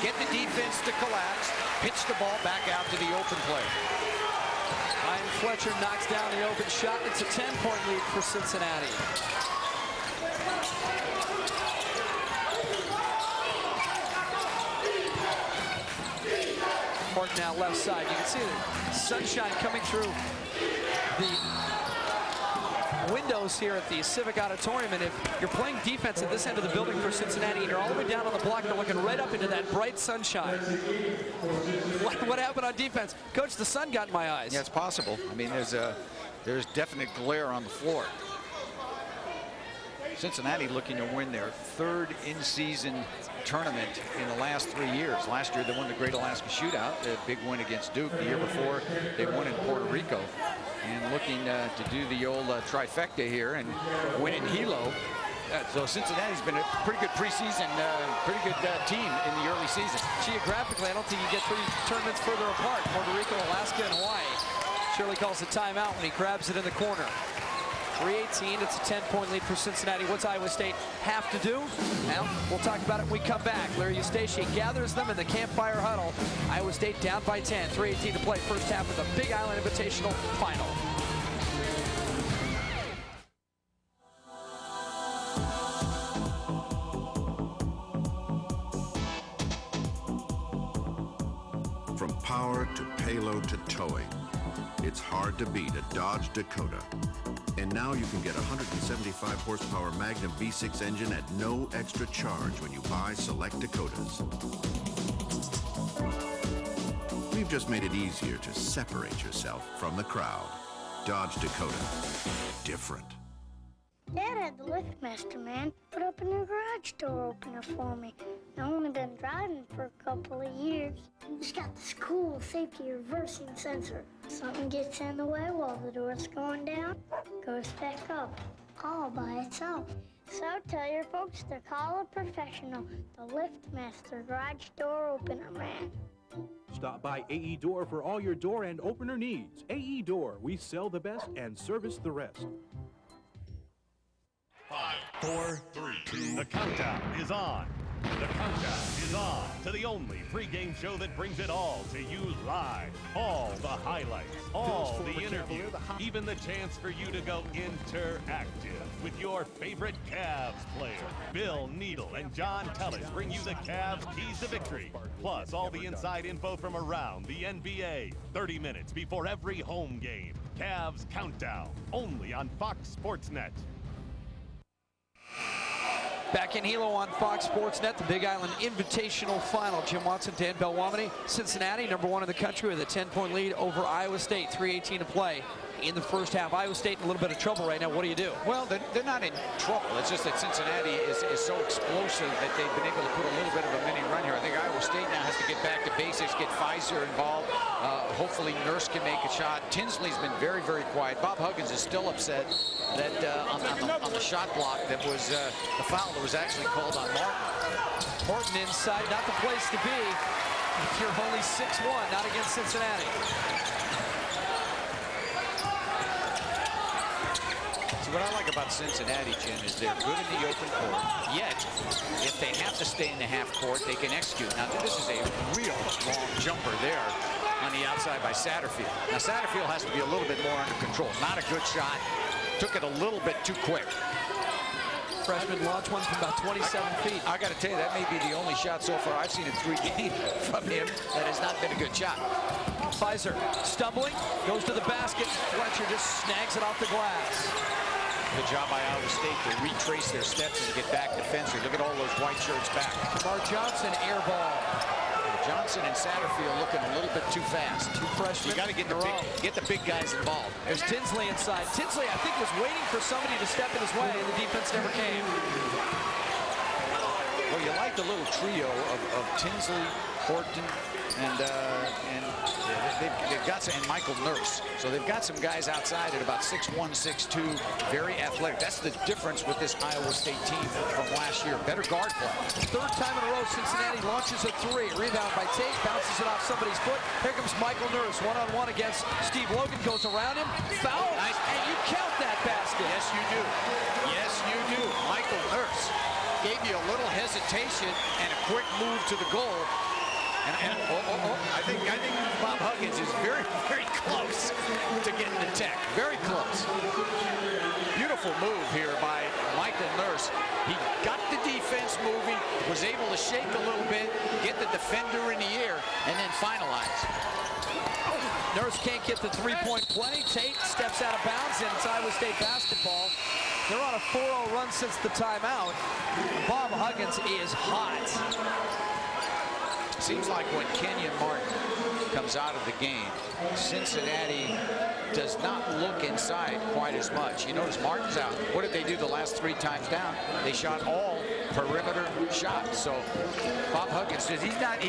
Get the defense to collapse. Pitch the ball back out to the open play. Ryan Fletcher knocks down the open shot. It's a 10-point lead for Cincinnati. Horton now left side. You can see the sunshine coming through the windows here at the Civic Auditorium, and if you're playing defense at this end of the building for Cincinnati and you're all the way down on the block, you're looking right up into that bright sunshine. What happened on defense? Coach, the sun got in my eyes. Yeah, it's possible. I mean, there's definite glare on the floor. Cincinnati looking to win their third in-season tournament in the last 3 years. Last year they won the Great Alaska Shootout, a big win against Duke. The year before they won in Puerto Rico, and looking to do the old trifecta here and win in Hilo. So Cincinnati's been a pretty good preseason, pretty good team in the early season. Geographically, I don't think you get 3 tournaments further apart. Puerto Rico, Alaska, and Hawaii. Shirley calls a timeout when he grabs it in the corner. 3:18, it's a 10-point lead for Cincinnati. What's Iowa State have to do? Well, we'll talk about it when we come back. Larry Eustachy gathers them in the campfire huddle. Iowa State down by 10, 3:18 to play, first half of the Big Island Invitational final. From power to payload to towing, it's hard to beat a Dodge Dakota. And now you can get a 175 horsepower Magnum V6 engine at no extra charge when you buy select Dakotas. We've just made it easier to separate yourself from the crowd. Dodge Dakota. Different. Dad had the LiftMaster man put up a new garage door opener for me. I've only been driving for a couple of years. It's got this cool safety reversing sensor. Something gets in the way while the door's going down, goes back up, all by itself. So tell your folks to call a professional, the LiftMaster garage door opener man. Stop by AE Door for all your door and opener needs. AE Door, we sell the best and service the rest. 5, 4, 3, 2. The countdown is on. The countdown is on to the only pregame show that brings it all to you live. All the highlights, all the interviews, even the chance for you to go interactive with your favorite Cavs player. Bill Needle and John Tellis bring you the Cavs keys to victory, plus all the inside info from around the NBA. 30 minutes before every home game. Cavs Countdown, only on Fox Sports Net. Back in Hilo on Fox Sports Net, the Big Island Invitational Final. Jim Watson, Dan Belluomini, Cincinnati, #1 in the country with a 10-point lead over Iowa State, 3:18 to play in the first half. Iowa State in a little bit of trouble right now. What do you do? Well, they're not in trouble. It's just that Cincinnati is so explosive that they've been able to put a little bit of a mini run here. I think Iowa State now has to get back to basics, get Fizer involved. Hopefully Nurse can make a shot. Tinsley's been very, very quiet. Bob Huggins is still upset that on the shot block that was the foul that was actually called on Martin. Horton inside, not the place to be if you're only 6'1", not against Cincinnati. See, what I like about Cincinnati, Jim, is they're good in the open court, yet if they have to stay in the half court, they can execute. Now, this is a real long jumper there on the outside by Satterfield. Now, Satterfield has to be a little bit more under control. Not a good shot. Took it a little bit too quick. Freshman launch one from about 27 feet. I got to tell you, that may be the only shot so far I've seen in 3 games from him that has not been a good shot. Fizer stumbling, goes to the basket. Fletcher just snags it off the glass. Good job by Iowa State to retrace their steps and get back defensively. Look at all those white shirts back. DerMarr Johnson air ball. Johnson and Satterfield looking a little bit too fast. Two freshmen. You got to get the big guys involved. There's Tinsley inside. Tinsley, I think, was waiting for somebody to step in his way, and the defense never came. Well, you like the little trio of Tinsley, Horton, and they've got some, and Michael Nurse. So they've got some guys outside at about 6'1", 6'2", very athletic. That's the difference with this Iowa State team from last year. Better guard play. Third time in a row, Cincinnati launches a 3. Rebound by Tate, bounces it off somebody's foot. Here comes Michael Nurse, one-on-one against Steve Logan, goes around him. Foul, nice. And you count that basket. Yes, you do. Yes, you do. Michael Nurse gave you a little hesitation and a quick move to the goal. I think Bob Huggins is very, very close to getting the tech. Very close. Beautiful move here by Mickeal Nurse. He got the defense moving, was able to shake a little bit, get the defender in the air, and then finalize. Nurse can't get the three-point play. Tate steps out of bounds, and it's Iowa State basketball. They're on a 4-0 run since the timeout. Bob Huggins is hot. Seems like when Kenyon Martin comes out of the game, Cincinnati does not look inside quite as much. You notice Martin's out. What did they do the last 3 times down? They shot all perimeter shots. So Bob Huggins, he's not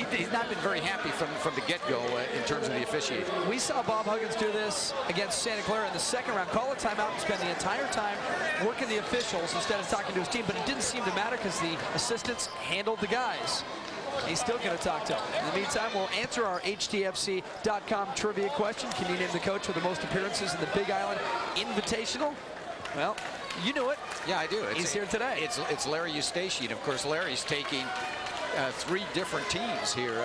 been very happy from the get-go in terms of the officiating. We saw Bob Huggins do this against Santa Clara in the second round. Call a timeout and spend the entire time working the officials instead of talking to his team. But it didn't seem to matter because the assistants handled the guys. He's still going to talk to him. In the meantime, we'll answer our HTFC.com trivia question. Can you name the coach with the most appearances in the Big Island Invitational? Well, you knew it. Yeah, I do. He's here today. It's Larry Eustachy, and of course Larry's taking 3 different teams here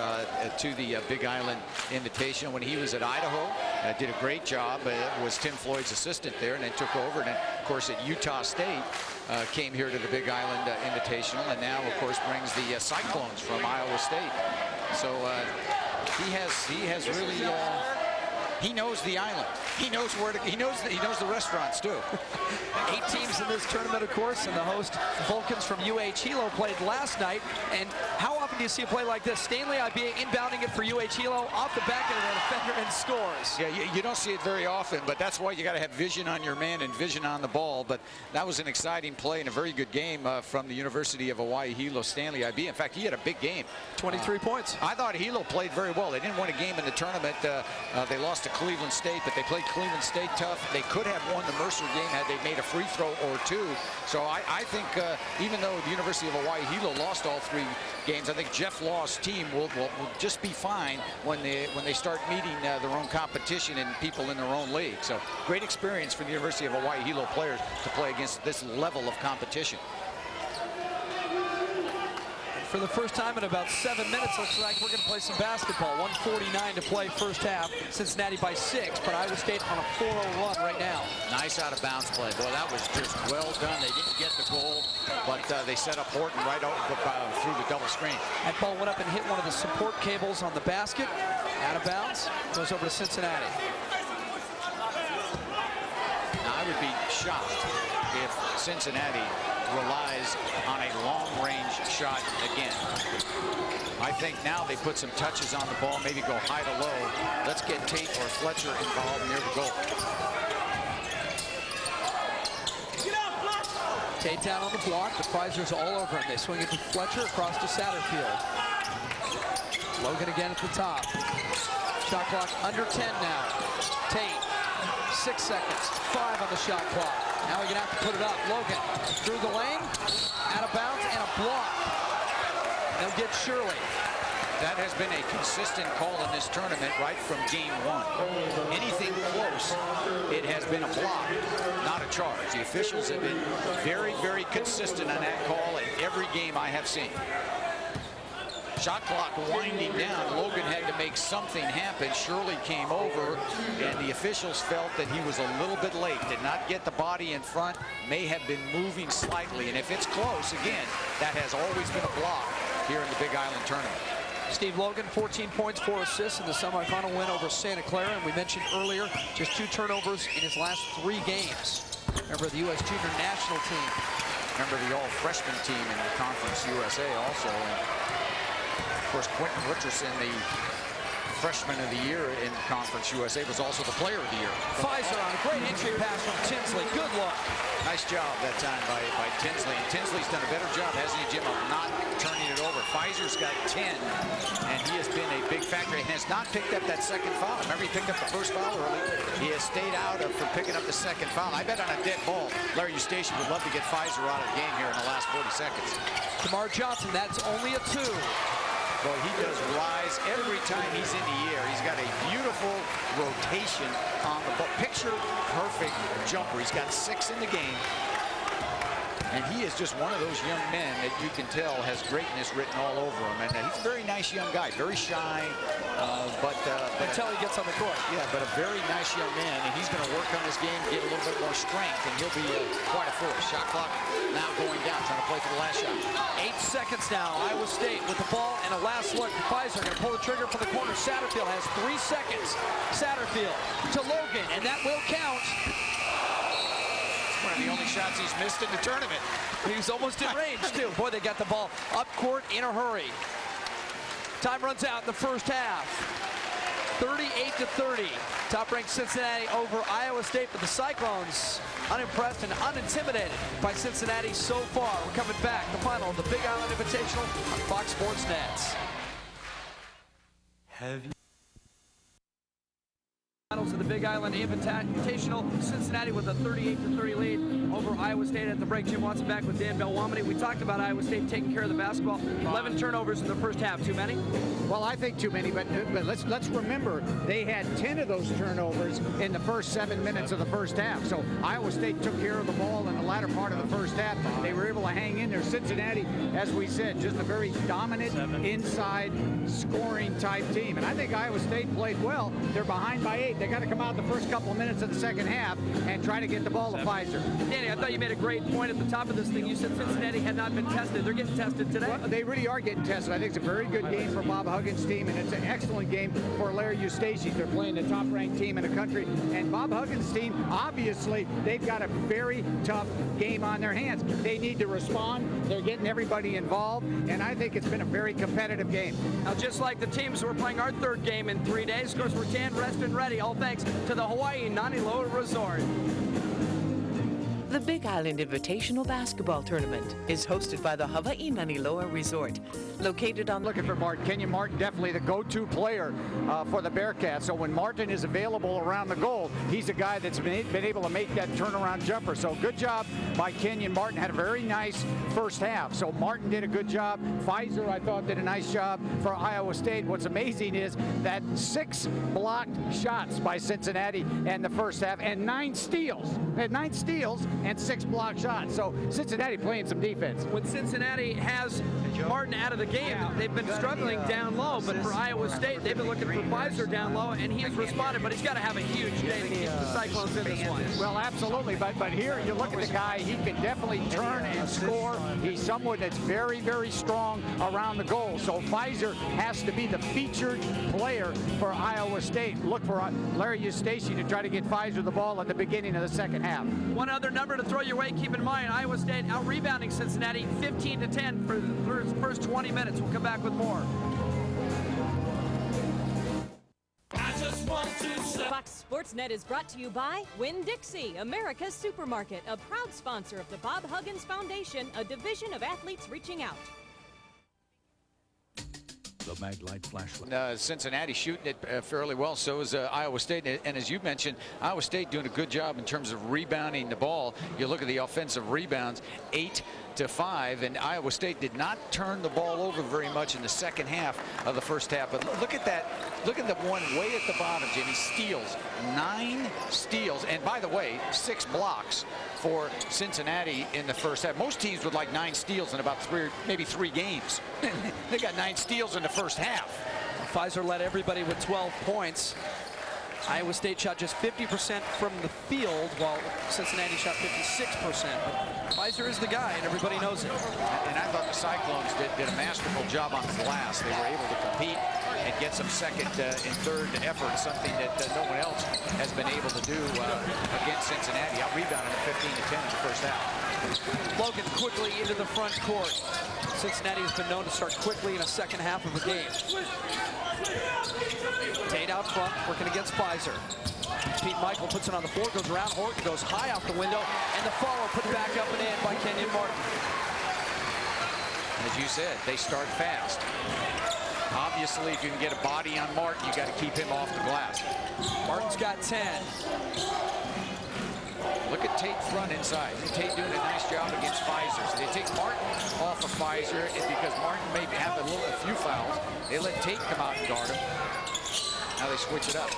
to the Big Island Invitational. When he was at Idaho, did a great job. Was Tim Floyd's assistant there, and then took over. And then, of course, at Utah State, came here to the Big Island Invitational, and now, of course, brings the Cyclones from Iowa State. So he has really. He knows the island. He knows where to. He knows the restaurants too. 8 teams in this tournament, of course, and the host Vulcans from Hilo played last night. And how often do you see a play like this? Stanley IB inbounding it for Hilo off the back of the defender and scores. Yeah, you don't see it very often, but that's why you got to have vision on your man and vision on the ball. But that was an exciting play and a very good game from the University of Hawaii Hilo Stanley IB. In fact, he had a big game. 23 points. I thought Hilo played very well. They didn't win a game in the tournament. They lost to Cleveland State, but they played Cleveland State tough. They could have won the Mercer game had they made a free throw or 2. So I think even though the University of Hawaii Hilo lost all 3 games, I think Jeff Law's team will just be fine when they start meeting their own competition and people in their own league. So great experience for the University of Hawaii Hilo players to play against this level of competition. For the first time in about 7 minutes, looks like we're going to play some basketball. 1:49 to play first half. Cincinnati by 6, but Iowa State on a 4-0 run right now. Nice out of bounds play. Boy, that was just well done. They didn't get the goal, but they set up Horton right over through the double screen. That ball went up and hit one of the support cables on the basket. Out of bounds. Goes over to Cincinnati. Now, I would be shocked if Cincinnati relies on a long-range shot again. I think now they put some touches on the ball, maybe go high to low. Let's get Tate or Fletcher involved near the goal. Tate down on the block. The Fizer's all over him. They swing it to Fletcher across to Satterfield. Logan again at the top. Shot clock under 10 now. Tate, 6 seconds, 5 on the shot clock. Now we're gonna have to put it up. Logan through the lane, out of bounds, and a block. They'll get Shirley. That has been a consistent call in this tournament right from game 1. Anything close, it has been a block, not a charge. The officials have been very, very consistent on that call in every game I have seen. Shot clock winding down. Logan had to make something happen. Shirley came over, and the officials felt that he was a little bit late. Did not get the body in front. May have been moving slightly. And if it's close, again, that has always been a block here in the Big Island tournament. Steve Logan, 14 points, 4 assists in the semifinal win over Santa Clara. And we mentioned earlier, just 2 turnovers in his last 3 games. Remember the U.S. Junior National team. Remember the all-freshman team in the Conference USA also. Of course, Quentin Richardson, the freshman of the year in Conference USA, was also the player of the year. Fizer on a great entry pass from Tinsley. Good look. Nice job that time by Tinsley. And Tinsley's done a better job, hasn't he, Jim, of not turning it over. Fizer's got 10, and he has been a big factor and has not picked up that second foul. Remember, he picked up the first foul early. He has stayed out from picking up the second foul. I bet on a dead ball, Larry Eustachy would love to get Fizer out of the game here in the last 40 seconds. DerMarr Johnson, that's only a 2. Boy, he does rise every time he's in the air. He's got a beautiful rotation on the ball. Picture perfect jumper. He's got 6 in the game. And he is just one of those young men that you can tell has greatness written all over him. And he's a very nice young guy, very shy, but until he gets on the court. Yeah, but a very nice young man, and he's going to work on his game, get a little bit more strength, and he'll be quite a force. Shot clock now going down, trying to play for the last shot. 8 seconds now. Iowa State with the ball and a last look. Fizer going to pull the trigger from the corner. Satterfield has 3 seconds. Satterfield to Logan, and that will count. One of the only shots he's missed in the tournament. He was almost in range, too. Boy, they got the ball up court in a hurry. Time runs out in the first half. 38-30. Top-ranked Cincinnati over Iowa State, but the Cyclones unimpressed and unintimidated by Cincinnati so far. We're coming back. The final of the Big Island Invitational on Fox Sports Nets. Have you? Finals of the Big Island Invitational. Cincinnati with a 38-30 lead over Iowa State at the break. Jim Watson back with Dan Belluomini. We talked about Iowa State taking care of the basketball. 11 turnovers in the first half. Too many? Well, I think too many, but let's remember they had 10 of those turnovers in the first 7 minutes of the first half. So Iowa State took care of the ball in the latter part of the first half. They were able to hang in there. Cincinnati, as we said, just a very dominant inside scoring type team. And I think Iowa State played well. They're behind by 8. They got to come out the first couple of minutes of the second half and try to get the ball to Fizer. Danny, I thought you made a great point at the top of this thing. You said Cincinnati had not been tested. They're getting tested today. Well, they really are getting tested. I think it's a very good game for Bob Huggins' team, and it's an excellent game for Larry Eustachy. They're playing the top-ranked team in the country. And Bob Huggins' team, obviously, they've got a very tough game on their hands. They need to respond. They're getting everybody involved, and I think it's been a very competitive game. Now, just like the teams, we're playing our third game in 3 days. Of course, we're tan, rest, and ready. All thanks to the Hawaii Hilo Resort. The Big Island Invitational Basketball Tournament is hosted by the Hawaii Hilo Resort, located on... Looking for Martin. Kenyon Martin, definitely the go-to player for the Bearcats. So when Martin is available around the goal, he's a guy that's been able to make that turnaround jumper. So good job by Kenyon Martin. Had a very nice first half. So Martin did a good job. Fizer, I thought, did a nice job for Iowa State. What's amazing is that 6 blocked shots by Cincinnati in the first half and 9 steals. They had 9 steals and 6 block shots. So Cincinnati playing some defense. When Cincinnati has Martin out of the game, they've been struggling down low, but for Iowa State, they've been looking for Fizer down low, and he has responded, but he's got to have a huge day to keep the Cyclones in this one. Well, absolutely, but here you look at the guy, he can definitely turn and score. He's someone that's very, very strong around the goal. So Fizer has to be the featured player for Iowa State. Look for Larry Eustachy to try to get Fizer the ball at the beginning of the second half. One other number to throw your way, keep in mind, Iowa State out-rebounding Cincinnati 15-10 for the first 20 minutes. We'll come back with more. Fox Sports Net is brought to you by Winn-Dixie, America's supermarket, a proud sponsor of the Bob Huggins Foundation, a division of athletes reaching out. The Maglite flashlight. Cincinnati shooting it fairly well. So is Iowa State. And as you mentioned, Iowa State doing a good job in terms of rebounding the ball. You look at the offensive rebounds, 8-5, and Iowa State did not turn the ball over very much in the second half of the first half. But look at that. Look at the one way at the bottom, Jimmy. Steals. 9 steals. And by the way, 6 blocks for Cincinnati in the first half. Most teams would like 9 steals in about 3, maybe 3 games. They got 9 steals in the first half. Fizer led everybody with 12 points. Iowa State shot just 50% from the field, while Cincinnati shot 56%. But Fizer is the guy, and everybody knows it. And I thought the Cyclones did a masterful job on the glass. They were able to compete and get some second and third effort, something that no one else has been able to do against Cincinnati. Out-rebounded at 15-10 in the first half. Logan quickly into the front court. Cincinnati has been known to start quickly in a second half of a game. Tate out front, working against Fizer. Pete Mickeal puts it on the floor, goes around. Horton goes high off the window, and the follow put back up and in by Kenyon Martin. As you said, they start fast. Obviously, if you can get a body on Martin, you got to keep him off the glass. Martin's got 10. Look at Tate front inside. Tate doing a nice job against Fizer. So they take Martin off of Fizer, and because Martin may have a few fouls, they let Tate come out and guard him. Now they switch it up.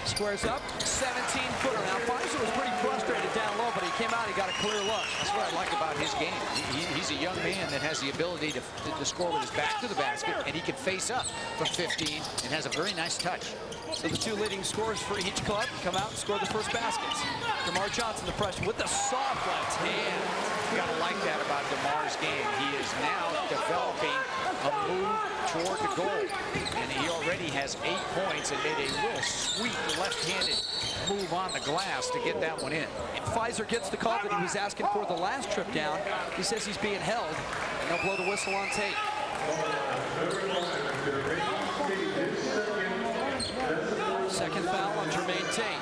Squares up, 17-footer. Now, Fizer was pretty frustrated down low, but he came out, he got a clear look. That's what I like about his game. He's a young man that has the ability to score with his back to the basket, and he can face up from 15 and has a very nice touch. So the two leading scorers for each club come out and score the first baskets. DerMarr Johnson, the freshman, with the soft left hand. You gotta like that about DerMarr's game. He is now developing a move toward the goal, and he already has 8 points and made a real sweet left-handed move on the glass to get that one in. And Fizer gets the call that he was asking for the last trip down. He says he's being held, and they'll blow the whistle on tape. Second foul on Jermaine Tate.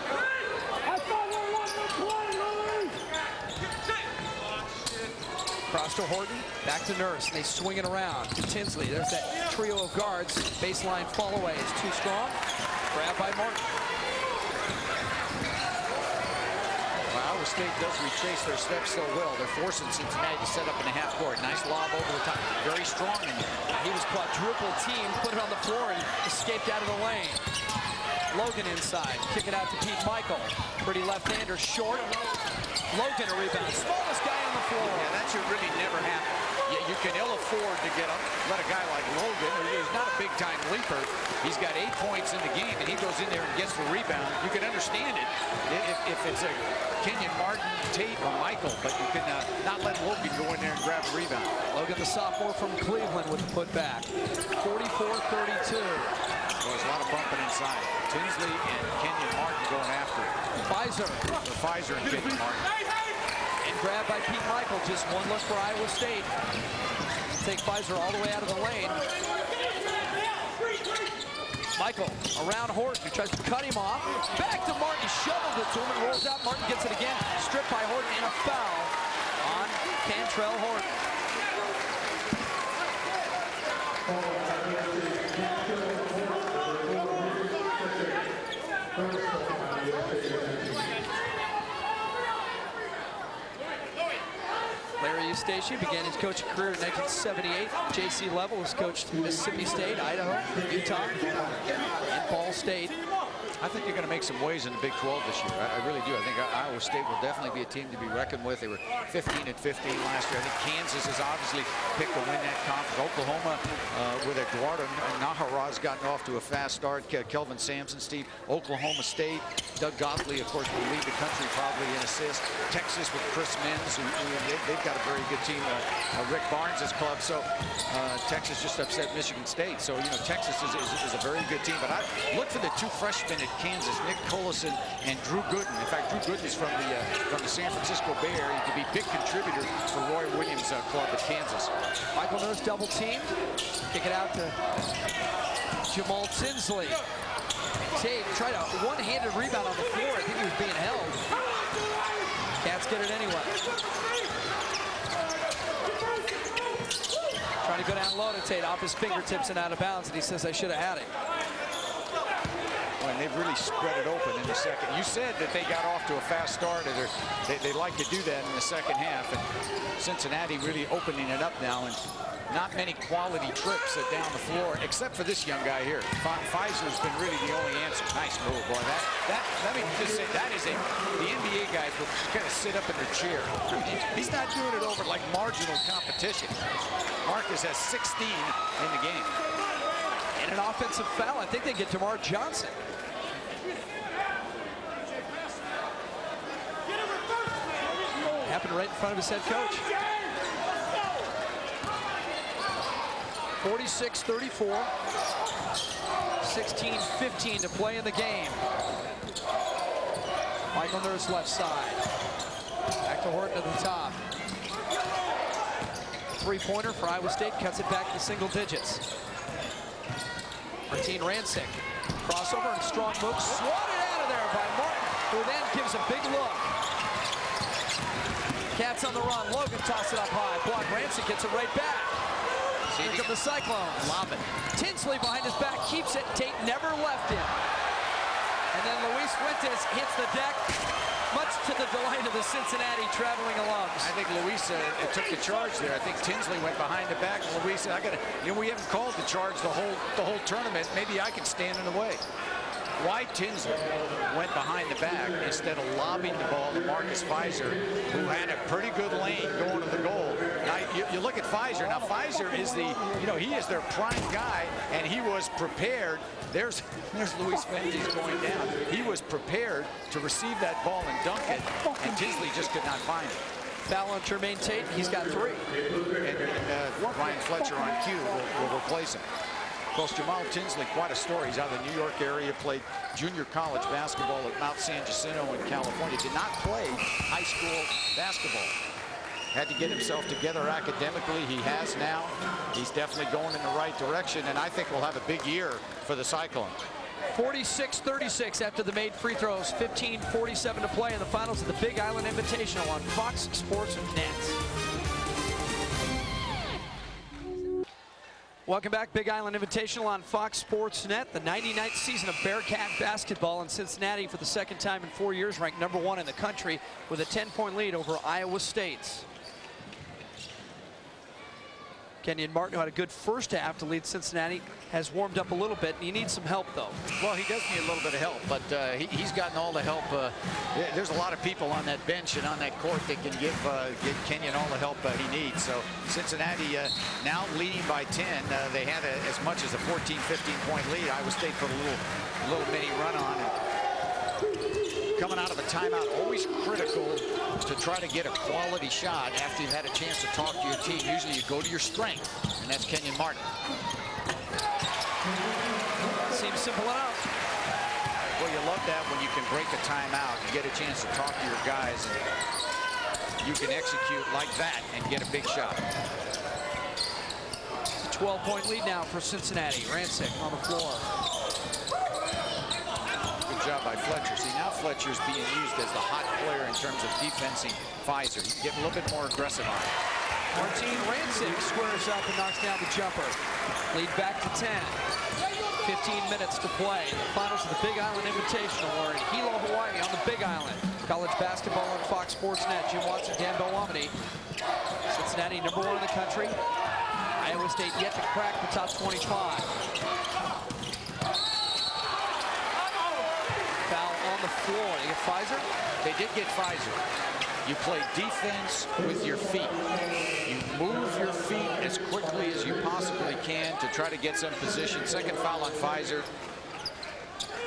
Cross to Horton, back to Nurse, and they swing it around to Tinsley. There's that trio of guards. Baseline fall away is too strong. Grab by Martin. Well, Iowa State does retrace their steps so well. They're forcing Cincinnati to set up in the half court. Nice lob over the top. Very strong. And he was quadruple team, put it on the floor, and escaped out of the lane. Logan inside, kick it out to Mickeal. Pretty left-hander, short. Logan a rebound, smallest guy on the floor. Yeah, that should really never happen. You can ill afford to let a guy like Logan, who's not a big-time leaper, he's got 8 points in the game, and he goes in there and gets the rebound. You can understand it if it's a Kenyon, Martin, Tate, or Mickeal, but you can not let Logan go in there and grab a rebound. Logan, the sophomore from Cleveland, with the putback. 44-32. Well, there's a lot of bumping inside. Tinsley and Kenyon Martin going after Fizer. Fizer and Kenyon Martin. And grabbed by Mickeal. Just one look for Iowa State. Take Fizer all the way out of the lane. Mickeal around Horton, who tries to cut him off. Back to Martin. He shoveled it to him and rolls out. Martin gets it again. Stripped by Horton and a foul on Kantrail Horton. Eustachy began his coaching career in 1978. JC level, has coached Mississippi State, Idaho, Utah, and Ball State. I think they're going to make some waves in the Big 12 this year. I really do. I think Iowa State will definitely be a team to be reckoned with. They were 15-15 last year. I think Kansas has obviously picked to win that conference. Oklahoma with Eduardo Najarraz gotten off to a fast start. Kelvin Sampson, Steve. Oklahoma State, Doug Gottlieb, of course, will lead the country probably in assists. Texas with Chris Mims, they've got a very good team. Rick Barnes' club. So Texas just upset Michigan State. So, you know, Texas is a very good team. But I look for the two freshmen at Kansas, Nick Collison and Drew Gooden. In fact, Drew Gooden is from the San Francisco Bay Area. He could be a big contributor for Roy Williams' club at Kansas. Michael Nurse double team. Kick it out to Jamaal Tinsley. Tate tried a one-handed rebound on the floor. I think he was being held. Cats get it anyway. Trying to go down low to Tate, off his fingertips and out of bounds, and he says, I should have had it. And they've really spread it open in the second. You said that they got off to a fast start, and they like to do that in the second half. And Cincinnati really opening it up now, and not many quality trips down the floor, except for this young guy here. Fizer's been really the only answer. Nice move, boy. Let me just say, that is the NBA guys will kind of sit up in their chair. He's not doing it over like marginal competition. Marcus has 16 in the game. And an offensive foul. I think they get DerMarr Johnson. Happened right in front of his head coach. 46-34. 16-15 to play in the game. Michael Nurse left side. Back to Horton at the top. Three-pointer for Iowa State, cuts it back to single digits. Martine Rancic, crossover and strong move, swatted out of there by Martin, who then gives a big look. Cats on the run, Logan tosses it up high, block, Rancic gets it right back. Here come the Cyclones. Lob it. Tinsley behind his back, keeps it, Tate never left him. And then Luis Fuentes hits the deck, much to the delight of the Cincinnati traveling alums. I think Luis took the charge there. I think Tinsley went behind the back. And Luis said, we haven't called the charge the whole tournament. Maybe I can stand in the way. why Tinsley went behind the back instead of lobbing the ball to Marcus Fizer, who had a pretty good lane going to the goal. Now, you look at Fizer. Now, Fizer is he is their prime guy, and he was prepared. There's Luis Fenzi's going down. He was prepared to receive that ball and dunk it, and Tinsley just could not find it. Foul on Jermaine Tate. He's got 3. And Ryan Fletcher on cue will replace him. Of course, Jamaal Tinsley, quite a story. He's out of the New York area, played junior college basketball at Mount San Jacinto in California. Did not play high school basketball. Had to get himself together academically. He has now. He's definitely going in the right direction, and I think we'll have a big year for the Cyclones. 46-36 after the made free throws. 15:47 to play in the finals of the Big Island Invitational on Fox Sports Net. Welcome back. Big Island Invitational on Fox Sports Net. The 99th season of Bearcat basketball in Cincinnati for the second time in 4 years, ranked #1 in the country with a 10-point lead over Iowa State. Kenyon Martin, who had a good first half to lead Cincinnati, has warmed up a little bit. He needs some help, though. Well, he does need a little bit of help, but he's gotten all the help. There's a lot of people on that bench and on that court that can give Kenyon all the help he needs. So Cincinnati now leading by 10. They had as much as a 14, 15-point lead. Iowa State put a little mini run on. Coming out of a timeout, always critical to try to get a quality shot after you've had a chance to talk to your team. Usually you go to your strength, and that's Kenyon Martin. Seems simple enough. Well, you love that when you can break a timeout, you get a chance to talk to your guys, and you can execute like that and get a big shot. It's a 12-point lead now for Cincinnati. Rancic on the floor. Job by Fletcher. See, now Fletcher's being used as the hot player in terms of defensing Fizer. You can get a little bit more aggressive on it. Martin Rancic squares up and knocks down the jumper. Lead back to 10. 15 minutes to play. The finals of the Big Island Invitational are in Hilo, Hawaii on the Big Island. College basketball on Fox Sports Net. Jim Watson, Dan Belluomini. Cincinnati #1 in the country. Iowa State yet to crack the top 25. The floor. They get Fizer? They did get Fizer. You play defense with your feet. You move your feet as quickly as you possibly can to try to get some position. Second foul on Fizer.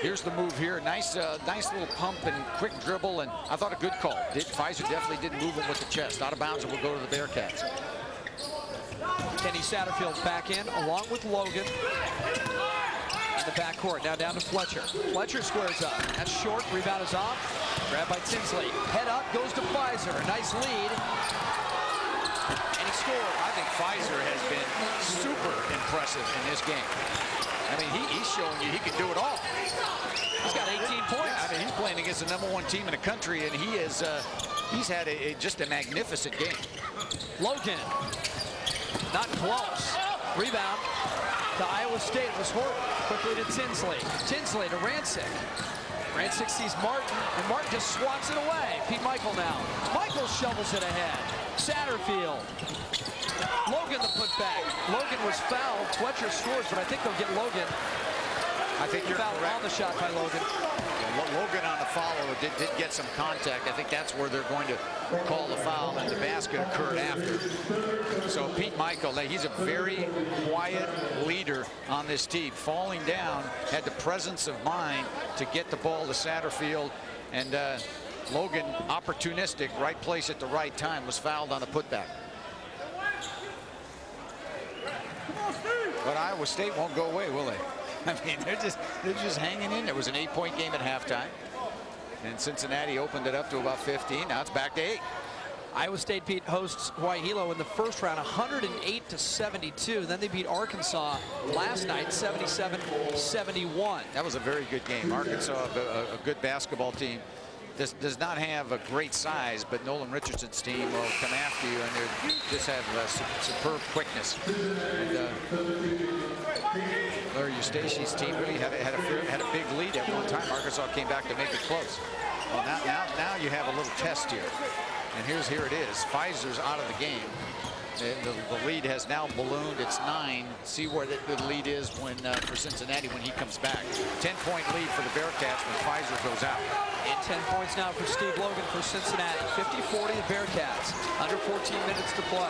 Here's the move here. Nice little pump and quick dribble, and I thought a good call. Fizer definitely didn't move him with the chest. Out of bounds, and will go to the Bearcats. Kenny Satterfield back in, along with Logan. In the backcourt, now down to Fletcher. Fletcher squares up. That's short. Rebound is off. Grabbed by Tinsley. Head up, goes to Fizer. Nice lead. And he scored. I think Fizer has been super impressive in this game. I mean, he's showing you he can do it all. He's got 18 points. Yeah, I mean, he's playing against the #1 team in the country, and he's had just a magnificent game. Logan. Not close. Rebound. To Iowa State was Horton. Quickly to Tinsley. Tinsley to Rancic. Rancic sees Martin, and Martin just swats it away. Pete Mickeal now. Mickeal shovels it ahead. Satterfield. Logan the putback. Logan was fouled. Fletcher scores, but I think they'll get Logan. I think you're fouled on the shot by Logan. Yeah, Logan on the follow did get some contact. I think that's where they're going to call the foul, and the basket occurred after. So Pete Mickeal, he's a very quiet leader on this team. Falling down, had the presence of mind to get the ball to Satterfield, and Logan, opportunistic, right place at the right time, was fouled on the putback. But Iowa State won't go away, will they? I mean, they're just hanging in. There was an 8-point game at halftime, and Cincinnati opened it up to about 15. Now it's back to 8. Iowa State beat hosts Hawaii Hilo in the first round 108-72. Then they beat Arkansas last night 77-71. That was a very good game. Arkansas, a good basketball team. Does not have a great size, but Nolan Richardson's team will come after you, and they just have superb quickness. And Larry Eustachy's team really had a big lead at one time. Arkansas came back to make it close. Well, now you have a little test here, and here it is. Fizer's out of the game. The lead has now ballooned. It's 9. See where the lead is when for Cincinnati when he comes back. 10-point lead for the Bearcats when Fizer goes out. And 10 points now for Steve Logan for Cincinnati. 50-40 the Bearcats. Under 14 minutes to play.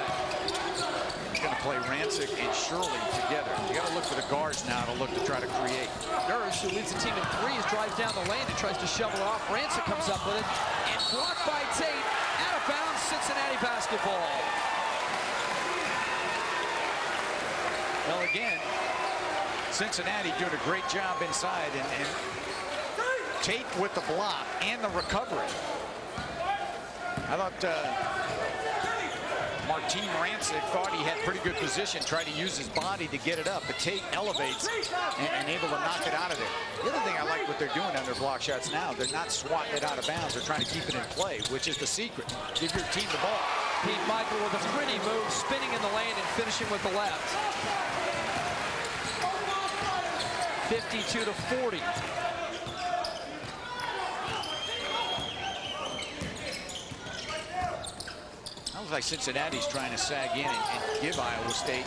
He's going to play Rancic and Shirley together. You got to look for the guards now to look to try to create. Nurse, who leads the team in threes, drives down the lane and tries to shovel it off. Rancic comes up with it and blocked by Tate. Out of bounds, Cincinnati Basketball. Well, again, Cincinnati doing a great job inside, and Tate with the block and the recovery. I thought Martin Rancic thought he had pretty good position, tried to use his body to get it up, but Tate elevates and able to knock it out of there. The other thing I like what they're doing on their block shots now, they're not swatting it out of bounds. They're trying to keep it in play, which is the secret. Give your team the ball. Pete Mickeal with a pretty move, spinning in the lane and finishing with the left. 52-40. Sounds like Cincinnati's trying to sag in and give Iowa State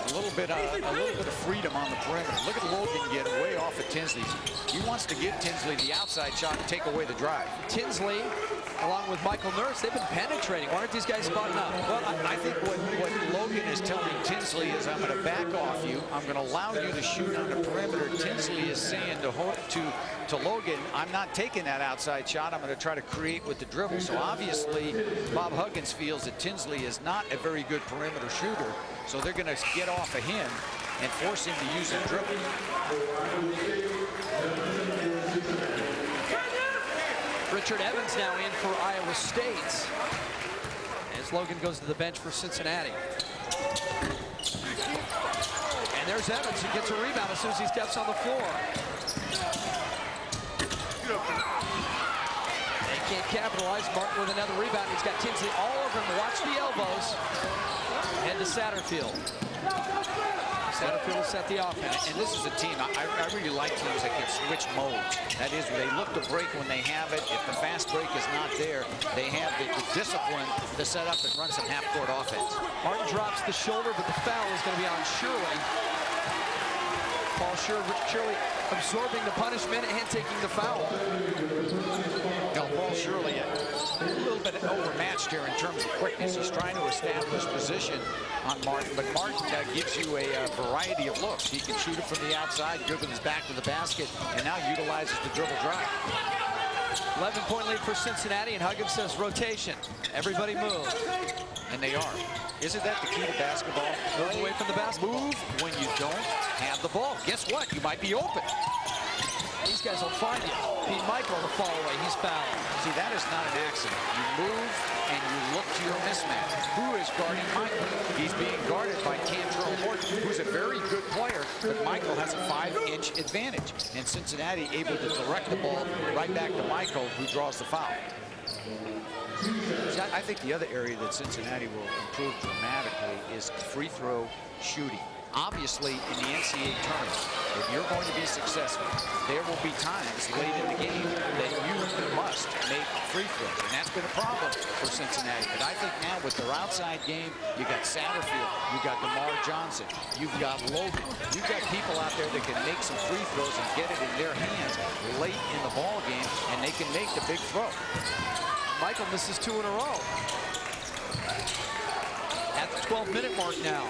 a little bit of freedom on the perimeter. Look at Logan get way off of Tinsley. He wants to give Tinsley the outside shot and take away the drive. Tinsley, along with Michael Nurse, they've been penetrating. Why aren't these guys spotting up? Well, I think what Logan is telling Tinsley is, I'm going to back off you. I'm going to allow you to shoot on the perimeter. Tinsley is saying to Logan, I'm not taking that outside shot. I'm going to try to create with the dribble. So obviously, Bob Huggins feels that Tinsley is not a very good perimeter shooter. So they're going to get off of him and force him to use the dribble. Richard Evans now in for Iowa State as Logan goes to the bench for Cincinnati. And there's Evans, who gets a rebound as soon as he steps on the floor. They can't capitalize. Martin with another rebound. He's got Tinsley all over him. Watch the elbows. Head to Satterfield. Satterfield will set the offense. And this is a team, I really like teams that can switch modes. That is, they look to break when they have it. If the fast break is not there, they have the discipline to set up and run some half-court offense. Martin drops the shoulder, but the foul is going to be on Shirley. Paul Shirley absorbing the punishment and taking the foul. Now, Paul Shirley a little bit overmatched here in terms of quickness. He's trying to establish position on Martin, but Martin gives you a variety of looks. He can shoot it from the outside, dribble his back to the basket, and now utilizes the dribble drive. 11-point lead for Cincinnati, and Huggins says rotation. Everybody move. And they are. Isn't that the key to basketball? Move away from the basketball. Move when you don't have the ball. Guess what? You might be open. These guys will find you. Pete Mickeal the fall away. He's fouled. See, that is not an accident. You move and you look to your mismatch. Who is guarding Mickeal? He's being guarded by Kantrail Horton, who's a very good player, but Mickeal has a 5-inch advantage. And Cincinnati able to direct the ball right back to Mickeal, who draws the foul. I think the other area that Cincinnati will improve dramatically is free throw shooting. Obviously, in the NCAA tournament, if you're going to be successful, there will be times late in the game that you must make free throws. And that's been a problem for Cincinnati. But I think now with their outside game, you've got Satterfield, you've got DerMarr Johnson, you've got Logan. You've got people out there that can make some free throws and get it in their hands late in the ball game, and they can make the big throw. Michael misses 2 in a row. At the 12-minute mark now.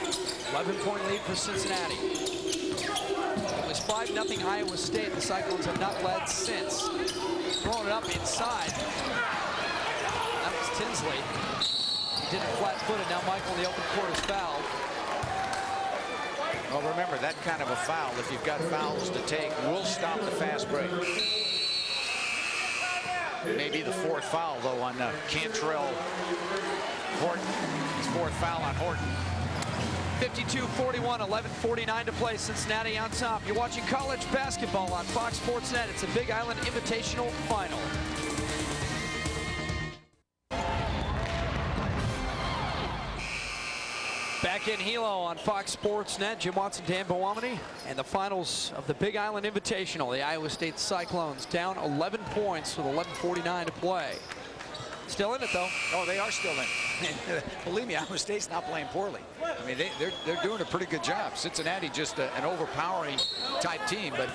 11-point lead for Cincinnati. It was 5-0 Iowa State. The Cyclones have not led since. Throwing it up inside. That was Tinsley. He did it flat-footed. Now Michael in the open court is fouled. Well, remember, that kind of a foul, if you've got fouls to take, will stop the fast break. Maybe the 4th foul, though, on Kantrail Horton. His 4th foul on Horton. 52-41, 11:49 to play. Cincinnati on top. You're watching college basketball on Fox Sports Net. It's a Big Island Invitational Final. Back in Hilo on Fox Sports Net, Jim Watson, Dan Belluomini, and the finals of the Big Island Invitational. The Iowa State Cyclones down 11 points with 11:49 to play. Still in it, though. Oh, they are still in it. Believe me, Iowa State's not playing poorly. I mean, they're doing a pretty good job. Cincinnati just an overpowering type team, but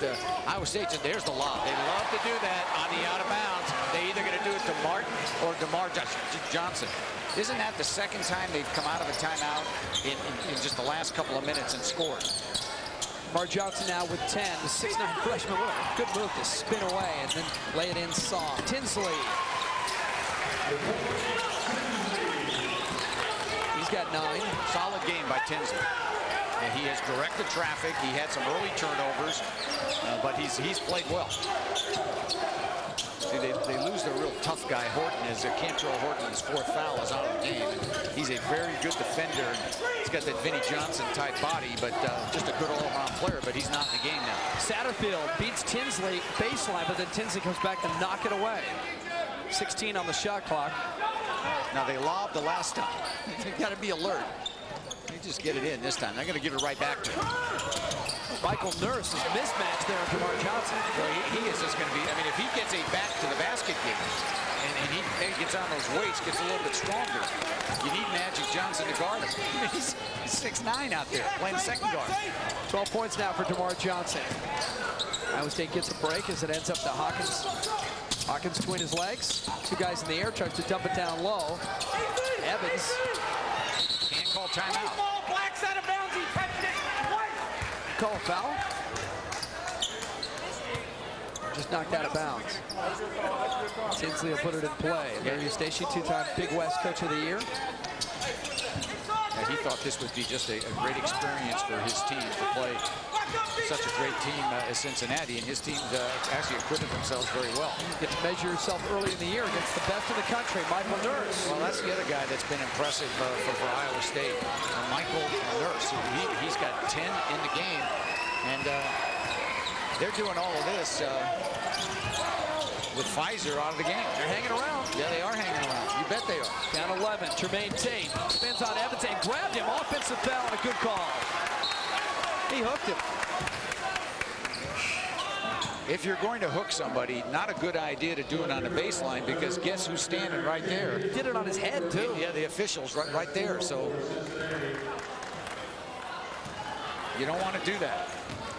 Iowa State, there's the lob. They love to do that on the out of bounds. They either going to do it to Martin or DerMarr Johnson. Isn't that the second time they've come out of a timeout in just the last couple of minutes and scored? DerMarr Johnson now with 10. The 6'9" freshman. What a good move to spin away and then lay it in soft. Tinsley. He's got 9. Solid game by Tinsley. And he has directed traffic. He had some early turnovers, but he's played well. See, they lose their real tough guy, Horton, as Kantrail Horton's 4th foul is out of the game. He's a very good defender. He's got that Vinnie Johnson-type body, but just a good all-around player, but he's not in the game now. Satterfield beats Tinsley baseline, but then Tinsley comes back to knock it away. 16 on the shot clock. Now, they lobbed the last time. You've got to be alert. They just get it in this time. They're going to give it right back to him. Michael Nurse is mismatched there with DerMarr Johnson. Well, he is just going to be, I mean, if he gets a back to the basket game and he maybe gets on those weights, gets a little bit stronger, you need Magic Johnson to guard him. I mean, he's 6'9" out there playing second guard. 12 points now for DerMarr Johnson. Iowa State gets a break as it ends up to Hawkins. Hawkins between his legs. 2 guys in the air, tries to dump it down low. Evans. Can't call timeout. Black's out of bounds. He touched it. Call a foul. Just knocked out of bounds. Tinsley will put it in play. Eustachy, 2-time Big West Coach of the Year. Yeah, he thought this would be just a great experience for his team to play such a great team as Cincinnati, and his teams actually acquitted themselves very well. You get to measure yourself early in the year against the best in the country, Michael Nurse. Well, that's the other guy that's been impressive for Iowa State, Michael Nurse. He's got 10 in the game, and they're doing all of this with Fizer out of the game. They're hanging around. Yeah, they are hanging around. You bet they are. Down 11, Jermaine Tate spins on Evans and grabbed him. Offensive foul and a good call. He hooked him. If you're going to hook somebody, not a good idea to do it on the baseline, because guess who's standing right there? He did it on his head, too. Yeah, the official's right there, so you don't want to do that.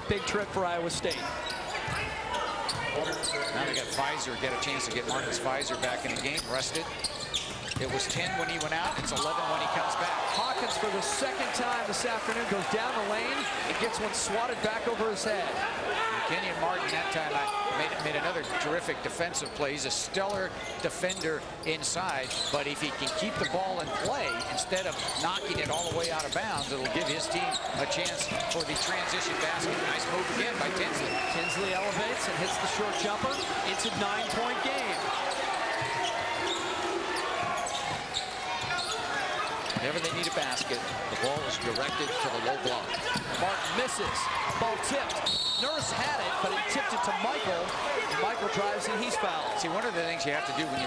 Big trip for Iowa State. Now they got Fizer, get a chance to get Marcus Fizer back in the game, rested. It was 10 when he went out. It's 11 when he comes back. Hawkins, for the second time this afternoon, goes down the lane and gets one swatted back over his head. Kenyon Martin that time made another terrific defensive play. He's a stellar defender inside, but if he can keep the ball in play instead of knocking it all the way out of bounds, it'll give his team a chance for the transition basket. Nice move again by Tinsley. Tinsley elevates and hits the short jumper. It's a 9-point game. Whenever they need a basket, the ball is directed to the low block. Martin misses. Ball tipped. Nurse had it, but he tipped it to Michael. Michael drives and he's fouled. See, one of the things you have to do when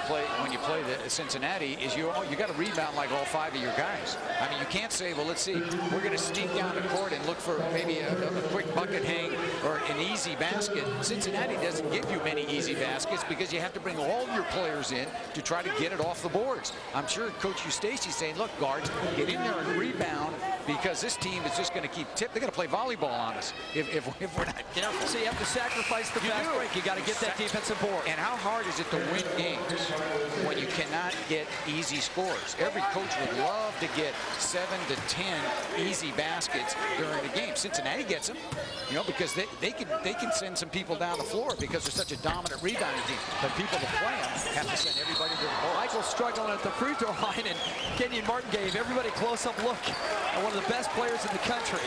you play the Cincinnati is you got to rebound like all 5 of your guys. I mean, you can't say, well, let's see, we're going to sneak down the court and look for maybe a quick bucket hang or an easy basket. Cincinnati doesn't give you many easy baskets because you have to bring all your players in to try to get it off the boards. I'm sure Coach Eustachy's saying, look, guards, get in there and rebound, because this team is just going to keep they're going to play volleyball on us if we're not careful. So you have to sacrifice the fast break. You got to get that defensive board. And how hard is it to win games when you cannot get easy scores? Every coach would love to get 7 to 10 easy baskets during the game. Cincinnati gets them, because they can send some people down the floor because they're such a dominant rebounding team. But people to play them have to send everybody to the ball. Michael's struggling at the free throw line, and Kenyon Martin gave everybody a close-up look at one of the best players in the country.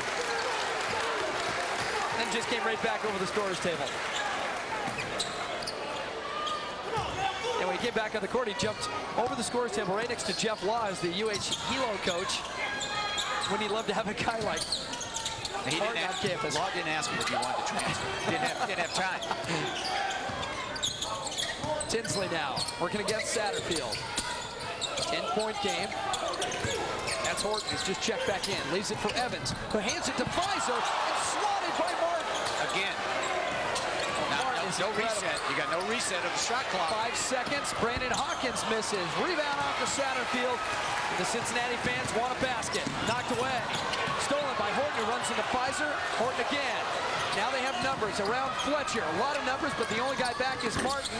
Then just came right back over the scorer's table. And when he came back on the court, he jumped over the scorer's table right next to Jeff Laws, the Hilo coach. When he'd love to have a guy like Horton on campus. Law didn't ask him if he wanted to transfer. Didn't have time. Tinsley now working against Satterfield. 10-point game. That's Horton. He's just checked back in. Leaves it for Evans, who hands it to Fizer, and swatted by Martin. Again. Martin is is no incredible. reset. You got no reset of the shot clock. 5 seconds. Brandon Hawkins misses. Rebound off the Satterfield. The Cincinnati fans want a basket. Knocked away. Stolen by Horton, who runs into Fizer. Horton again. Now they have numbers around Fletcher. A lot of numbers, but the only guy back is Martin.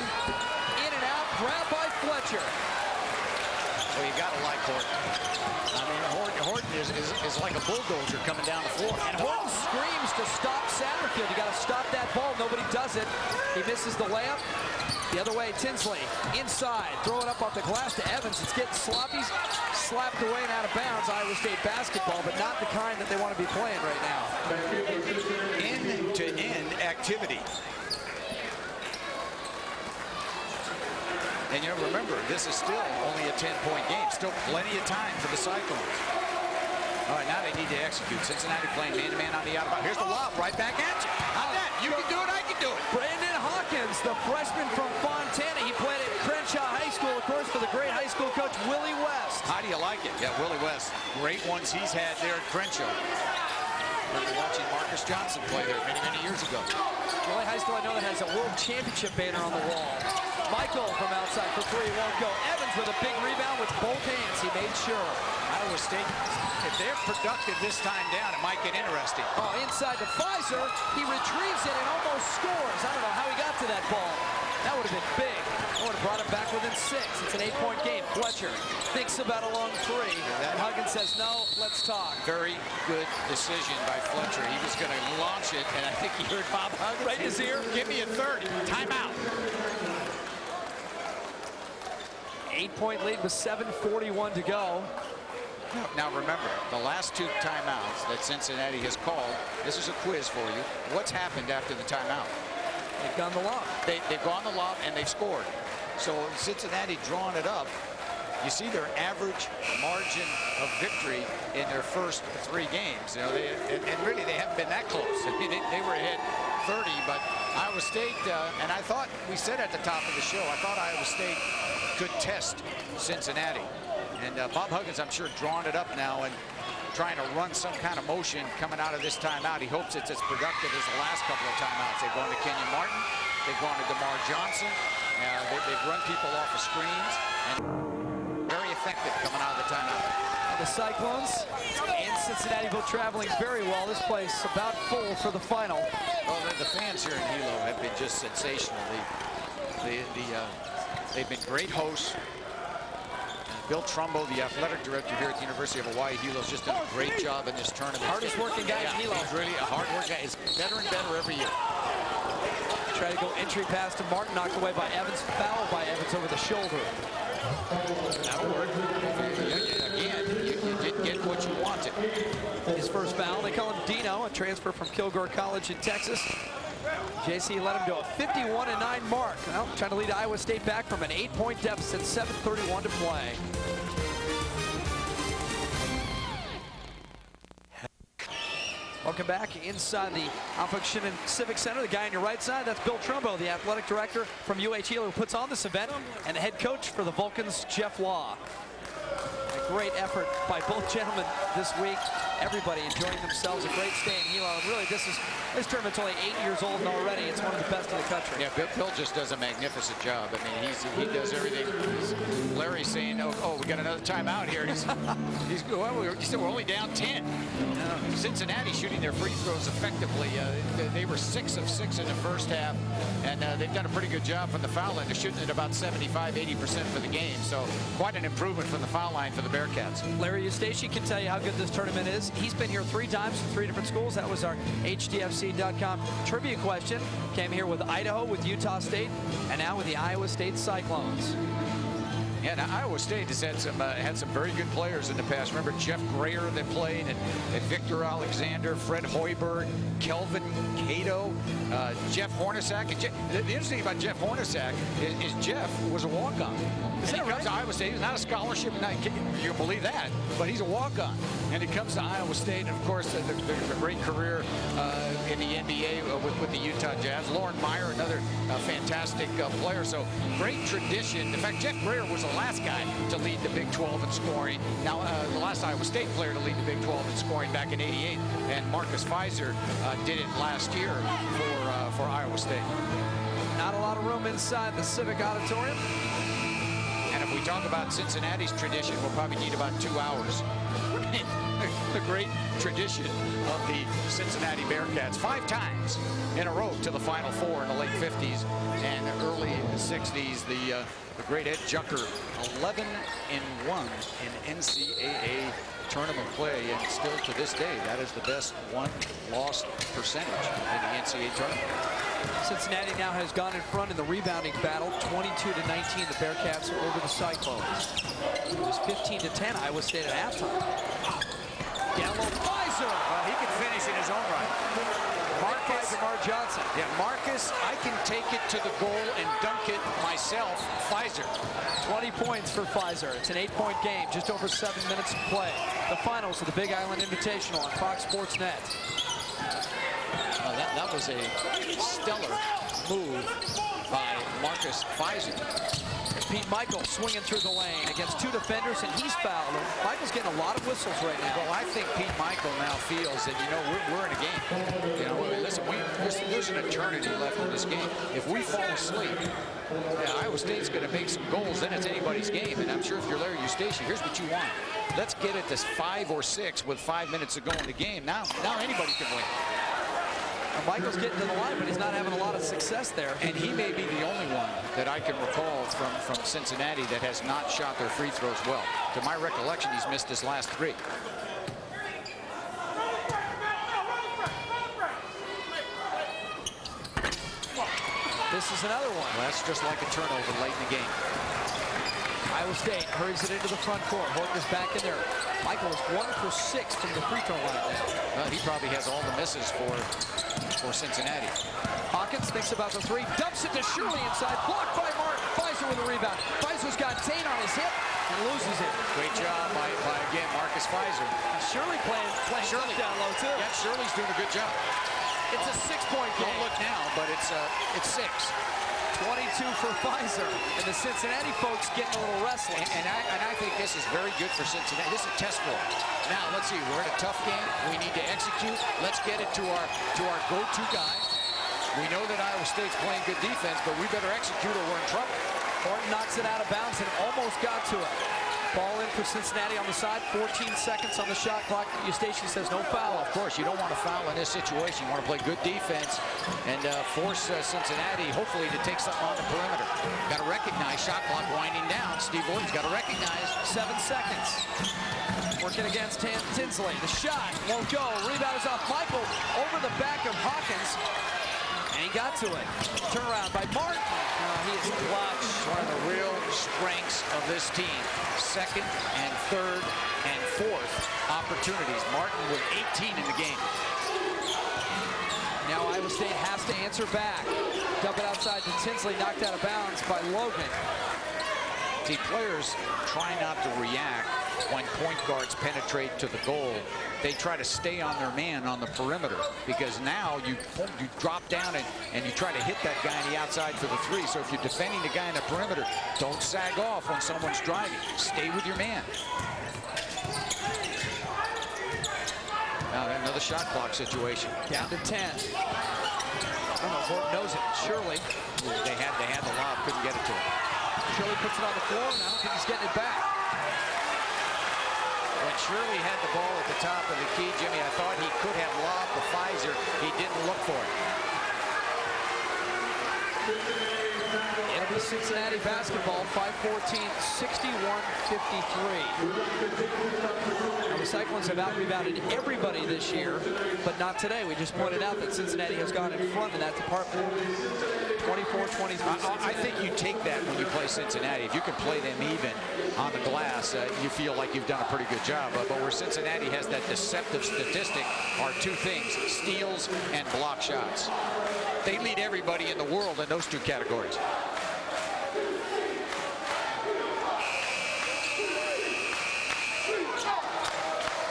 In and out. Grabbed by Fletcher. Well, you got to like Horton. I mean, Horton is like a bulldozer coming down the floor. And Horton screams to stop Satterfield. You got to stop that ball. Nobody does it. He misses the layup. The other way, Tinsley inside. Throw it up off the glass to Evans. It's getting sloppy. Slapped away and out of bounds. Iowa State basketball, but not the kind that they want to be playing right now. End-to-end activity. And you know, remember, this is still only a 10-point game. Still plenty of time for the Cyclones. All right, now they need to execute. Cincinnati playing man-to-man on the out-of-bounds. Here's the lob right back at you. How's that? You can do it, I can do it. Brandon Hawkins, the freshman from Fontana. He played at Crenshaw High School, of course, for the great high school coach, Willie West. How do you like it? Yeah, Willie West. Great ones he's had there at Crenshaw. Remember watching Marcus Johnson play there many, many years ago. Willie High School, I know, that has a World Championship banner on the wall. Mickeal from outside for three, won't go. Evans with a big rebound with both hands. He made sure. Iowa State, if they're productive this time down, it might get interesting. Oh, inside to Fizer. He retrieves it and almost scores. I don't know how he got to that ball. That would have been big. That would have brought him back within 6. It's an 8-point game. Fletcher thinks about a long three. And Huggins says, no, let's talk. Very good decision by Fletcher. He was going to launch it, and I think he heard Bob Huggins. Right in his ear. Give me a 30. Timeout. 8-point lead with 7:41 to go. Now remember, the last 2 timeouts that Cincinnati has called, this is a quiz for you. What's happened after the timeout? They've gone the lob. They've gone the lob and they've scored. So Cincinnati drawn it up. You see their average margin of victory in their first 3 games. You know, and really they haven't been that close. I mean, they were ahead 30, but Iowa State, and I thought, we said at the top of the show, I thought Iowa State could test Cincinnati. And Bob Huggins, I'm sure, drawing it up now and trying to run some kind of motion coming out of this timeout. He hopes it's as productive as the last couple of timeouts. They've gone to Kenyon Martin. They've gone to DerMarr Johnson. They've run people off of screens. And very effective coming out of the timeout. And the Cyclones in Cincinnati both traveling very well. This place about full for the final. Well, the fans here in Hilo have been just sensational. They've been great hosts. Bill Trumbo, the athletic director here at the University of Hawaii, Hilo's just done a great job in this tournament. Hardest working guy in Hilo. He's really a hard working guy. He's better and better every year. Try to go entry pass to Martin, knocked away by Evans, fouled by Evans over the shoulder. That'll work. Again, you didn't get what you wanted. His first foul, they call him Dino, a transfer from Kilgore College in Texas. JC let him go a 51-9 mark. Well, trying to lead Iowa State back from an 8-point deficit, 7:31 to play. Welcome back inside the Alpha Shinnon Civic Center. The guy on your right side, that's Bill Trumbo, the athletic director from UH Hilo, who puts on this event, and the head coach for the Vulcans, Jeff Law. A great effort by both gentlemen this week. Everybody enjoying themselves. A great stay in Hilo. And really, this tournament's only 8 years old, and already it's one of the best in the country. Yeah, Bill just does a magnificent job. I mean, he does everything. Larry's saying, oh, we got another timeout here. He said we're only down 10. Cincinnati shooting their free throws effectively. They were 6 of 6 in the first half, and they've done a pretty good job from the foul line. They're shooting at about 75-80% for the game. So quite an improvement from the foul line for the Bearcats. Larry Eustachy can tell you how good this tournament is. He's been here 3 times from 3 different schools. That was our HDFC.com trivia question. Came here with Idaho, with Utah State, and now with the Iowa State Cyclones. Yeah, now Iowa State has had some very good players in the past. Remember Jeff Grayer that played, and Victor Alexander, Fred Hoiberg, Kelvin Cato, Jeff Hornacek. The interesting thing about Jeff Hornacek is Jeff was a walk-on. Is that right? He comes to Iowa State. He's not a scholarship. You can believe that, but he's a walk-on. And he comes to Iowa State, and of course, the great career in the NBA with the Utah Jazz. Lauren Meyer, another fantastic player. So great tradition. In fact, Jeff Grayer was the last guy to lead the Big 12 in scoring. Now, the last Iowa State player to lead the Big 12 in scoring back in '88, and Marcus Fizer did it last year for Iowa State. lot of room inside the Civic Auditorium. And if we talk about Cincinnati's tradition, we'll probably need about 2 hours. The great tradition of the Cincinnati Bearcats, 5 times in a row to the Final Four in the late 50s and early 60s. The great Ed Jucker, 11-1 in NCAA tournament play, and still to this day, that is the best won-loss percentage in the NCAA tournament. Cincinnati now has gone in front in the rebounding battle, 22-19. The Bearcats are over the Cyclones. It was 15-10, Iowa State at halftime. Down low, Fizer. He can finish in his own right. Marcus, DerMarr Johnson. Yeah, Marcus, I can take it to the goal and dunk it myself. Fizer. 20 points for Fizer. It's an 8-point game, just over 7 minutes to play. The finals of the Big Island Invitational on Fox Sports Net. That was a stellar move by Marcus Fizer. Pete Mickeal swinging through the lane against 2 defenders, and he's fouled. Mickeal's getting a lot of whistles right now. Well, I think Pete Mickeal now feels that, you know, we're in a game. You know, listen, there's an eternity left in this game. If we fall asleep, Iowa State's going to make some goals, then it's anybody's game. And I'm sure if you're Larry Eustachy, here's what you want. Let's get it to 5 or 6 with 5 minutes to go in the game. Now anybody can win. Mickeal's getting to the line, but he's not having a lot of success there. And he may be the only one that I can recall from Cincinnati that has not shot their free throws well. To my recollection, he's missed his last 3. This is another one. Well, that's just like a turnover late in the game. Iowa State hurries it into the front court. Horton is back in there. Mickeal is 1 for 6 from the free throw line now. Well, he probably has all the misses for Cincinnati. Hawkins thinks about the 3, dumps it to Shirley inside, blocked by Mark. Fizer with a rebound. Fizer's got Tain on his hip and loses it. Great job by again, Marcus Fizer. Shirley playing Shirley down low too. Yeah, Shirley's doing a good job. It's a 6-point game. Don't look now, but it's 6. 22 for Fizer, and the Cincinnati folks getting a little restless. And I think this is very good for Cincinnati. This is a test for them. Now, let's see. We're in a tough game. We need to execute. Let's get it to our go-to guy. We know that Iowa State's playing good defense, but we better execute or we're in trouble. Horton knocks it out of bounds and almost got to it. Ball in for Cincinnati on the side. 14 seconds on the shot clock. Eustachy says no foul. Well, of course, you don't want to foul in this situation. You want to play good defense and force Cincinnati, hopefully, to take something on the perimeter. Got to recognize shot clock winding down. Steve Horton's got to recognize. 7 seconds. Working against Tinsley. The shot won't go. Rebound is off Mickeal over the back of Hawkins. And he got to it. Turnaround by Martin. He is clutch. One of the real strengths of this team. 2nd and 3rd and 4th opportunities. Martin with 18 in the game. Now Iowa State has to answer back. Dump it outside to Tinsley, knocked out of bounds by Logan. See, players try not to react when point guards penetrate to the goal. They try to stay on their man on the perimeter, because now you drop down and you try to hit that guy on the outside for the 3. So if you're defending the guy in the perimeter, don't sag off when someone's driving. Stay with your man. Now another shot clock situation. Down to 10. Horton knows it. Shirley. They had the lob, couldn't get it to him. Shirley puts it on the floor, and I don't think he's getting it back. When Shirley had the ball at the top of the key, Jimmy, I thought he could have lobbed the Fizer. He didn't look for it. It'll be Cincinnati basketball, 5-14, 61-53. Now, the Cyclones have out-rebounded everybody this year, but not today. We just pointed out that Cincinnati has gone in front in that department. 24-23. I think you take that when you play Cincinnati. If you can play them even on the glass, you feel like you've done a pretty good job. But where Cincinnati has that deceptive statistic are 2 things, steals and block shots. They lead everybody in the world in those 2 categories.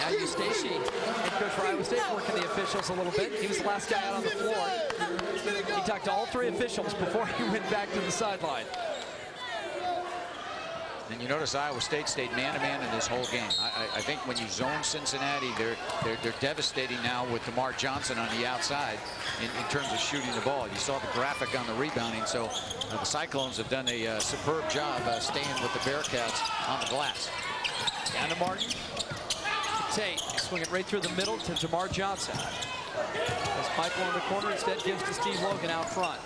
Now Eustachy, head coach for Iowa State, working the officials a little bit. He was the last guy out on the floor. He talked to all 3 officials before he went back to the sideline. And you notice Iowa State stayed man-to-man in this whole game. I think when you zone Cincinnati, they're devastating now with DerMarr Johnson on the outside in terms of shooting the ball. You saw the graphic on the rebounding. So the Cyclones have done a superb job staying with the Bearcats on the glass. Down to Martin. Tate swinging right through the middle to DerMarr Johnson. As Mickeal in the corner instead gives to Steve Logan out front.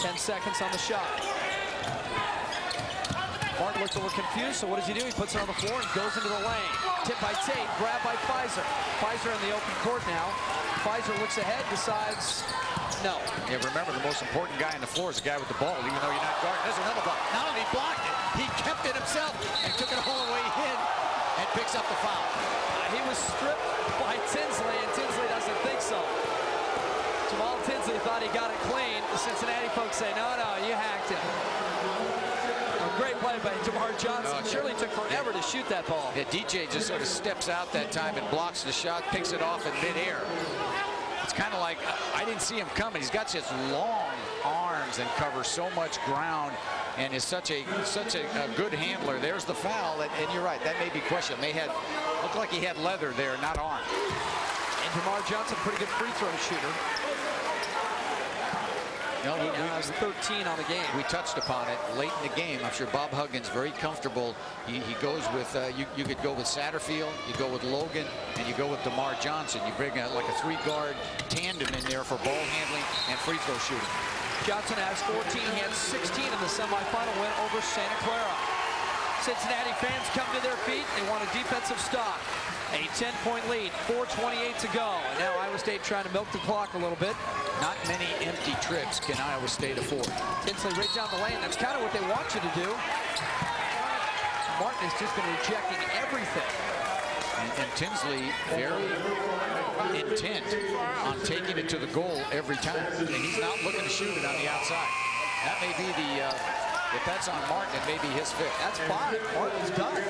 10 seconds on the shot. Martin looked a little confused, so what does he do? He puts it on the floor and goes into the lane. Tip by Tate, grab by Fizer. Fizer in the open court now. Fizer looks ahead, decides no. Yeah, remember, the most important guy on the floor is the guy with the ball, even though you're not guarding. There's another block. Not only blocked it, he kept it himself and took it all the way in and picks up the foul. He was stripped by Tinsley, and Tinsley doesn't think so. Jamaal Tinsley thought he got it clean. The Cincinnati folks say, no, you hacked it. A great play by DerMarr Johnson. Shirley took forever to shoot that ball. Yeah, DJ just sort of steps out that time and blocks the shot, picks it off in midair. It's kind of like, I didn't see him coming. He's got such long arms and covers so much ground and is such a good handler. There's the foul, and you're right, that may be questioned. Looked like he had leather there, not arm. And DerMarr Johnson, pretty good free throw shooter. No, he has 13 on the game. We touched upon it late in the game. I'm sure Bob Huggins very comfortable. He goes with, you could go with Satterfield, you go with Logan, and you go with DerMarr Johnson. You bring like a 3-guard tandem in there for ball handling and free throw shooting. Johnson has 14. He had 16 in the semifinal win over Santa Clara. Cincinnati fans come to their feet. They want a defensive stop. A 10-point lead, 4:28 to go. And now Iowa State trying to milk the clock a little bit. Not many empty trips can Iowa State afford. Tinsley right down the lane. That's kind of what they want you to do. Martin has just been rejecting everything. And Tinsley very intent on taking it to the goal every time. And he's not looking to shoot it on the outside. That may be the, if that's on Martin, it may be his fifth. That's 5. Martin's done.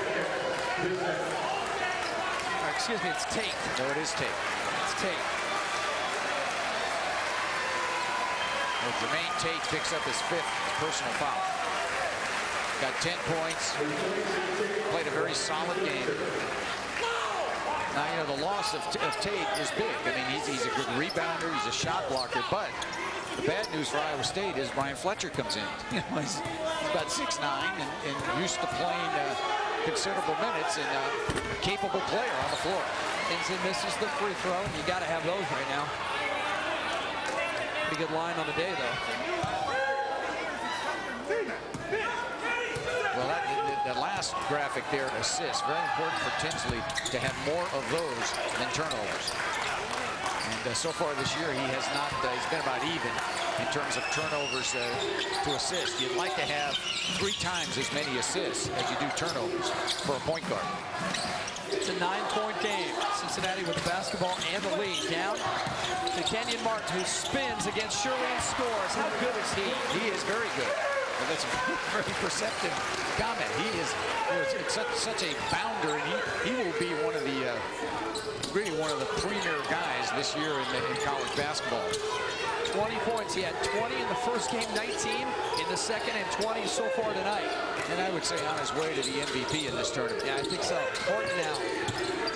Excuse me, it's Tate. No, it is Tate. It's Tate. Well, Jermaine Tate picks up his 5th personal foul. Got 10 points. Played a very solid game. Now, you know, the loss of Tate is big. I mean, he's a good rebounder. He's a shot blocker. But the bad news for Iowa State is Brian Fletcher comes in. You know, he's about 6'9" and used to playing considerable minutes and a capable player on the floor. Tinsley misses the free throw. You got to have those right now. Pretty good line on the day, though. Well, that last graphic there, assists. Very important for Tinsley to have more of those than turnovers. And so far this year, he has not, he's been about even in terms of turnovers to assists. You'd like to have 3 times as many assists as you do turnovers for a point guard. It's a 9-point game. Cincinnati with the basketball and the lead. Down to Kenyon Martin, who spins against Shirley and scores. How good is he? He is very good. Well, that's a very perceptive comment. He is such a bounder, and he will be one of the really one of the premier guys this year in college basketball. 20 points. He had 20 in the first game, 19 in the second, and 20 so far tonight. And I would say on his way to the MVP in this tournament. Yeah, I think so. Horton now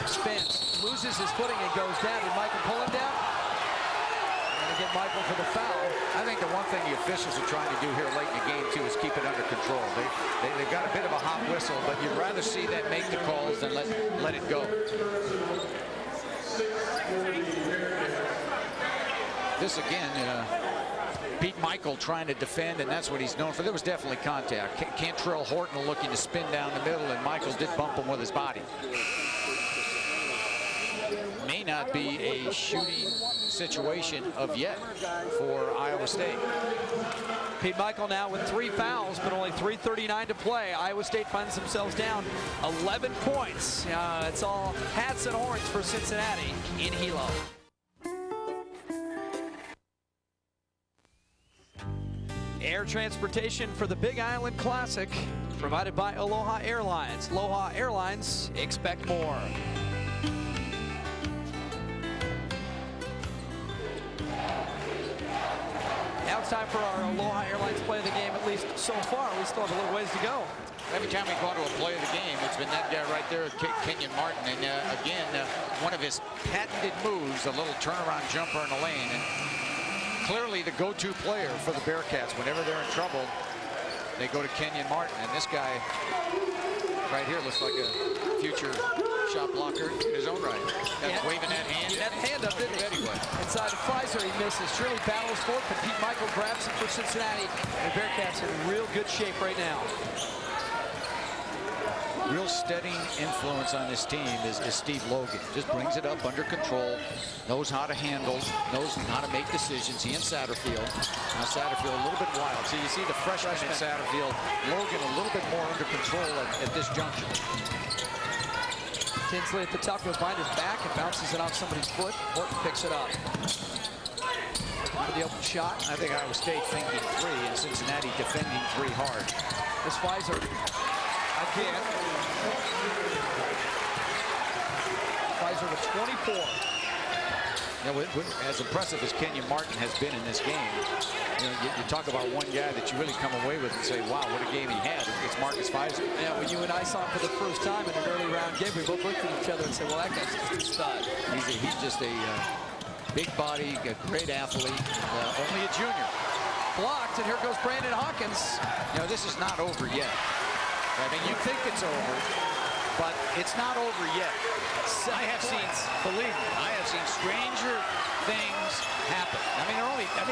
spins, loses his footing, and goes down. Did Mickeal pull him down? Get Mickeal for the foul. I think the one thing the officials are trying to do here late in the game, too, is keep it under control. They've got a bit of a hot whistle, but you'd rather see them make the calls than let it go. This, again, beat Mickeal trying to defend, and that's what he's known for. There was definitely contact. Kantrail Horton looking to spin down the middle, and Mickeal did bump him with his body. May not be a shooting situation of yet for Iowa State. Pete Mickeal now with 3 fouls, but only 3:39 to play. Iowa State finds themselves down 11 points. It's all hats and horns for Cincinnati in Hilo. Air transportation for the Big Island Classic, provided by Aloha Airlines. Aloha Airlines, expect more. Now it's time for our Aloha Airlines play of the game, at least so far. We still have a little ways to go. Every time we go to a play of the game, it's been that guy right there, Kenyon Martin. And again, one of his patented moves, a little turnaround jumper in the lane. And clearly the go-to player for the Bearcats. Whenever they're in trouble, they go to Kenyon Martin. And this guy right here looks like a future shot blocker in his own right. That's waving that hand. He had a hand up, didn't he? Anyway. Inside of Fizer, he misses. Shirley battles for it, but Mickeal grabs it for Cincinnati. The Bearcats in real good shape right now. Real steady influence on this team is Steve Logan. Just brings it up under control, knows how to handle, knows how to make decisions. He and Satterfield. Now Satterfield a little bit wild. So you see the freshman in Satterfield, Logan a little bit more under control at this juncture. Tinsley at the top goes behind his back and bounces it off somebody's foot. Horton picks it up. For the open shot. I think Iowa State thinking three and Cincinnati defending three hard. This Fizer again. Fizer with 24. Now, as impressive as Kenyon Martin has been in this game, you talk about one guy that you really come away with and say, wow, what a game he had. It's Marcus Fizer. Yeah, when you and I saw him for the first time in an early round game, we both looked at each other and said, well, that guy's just a stud. He's just a big body, a great athlete, only a junior. Blocked, and here goes Brandon Hawkins. This is not over yet. I mean, you think it's over, but it's not over yet. I have seen, believe me, I have seen stranger things happen.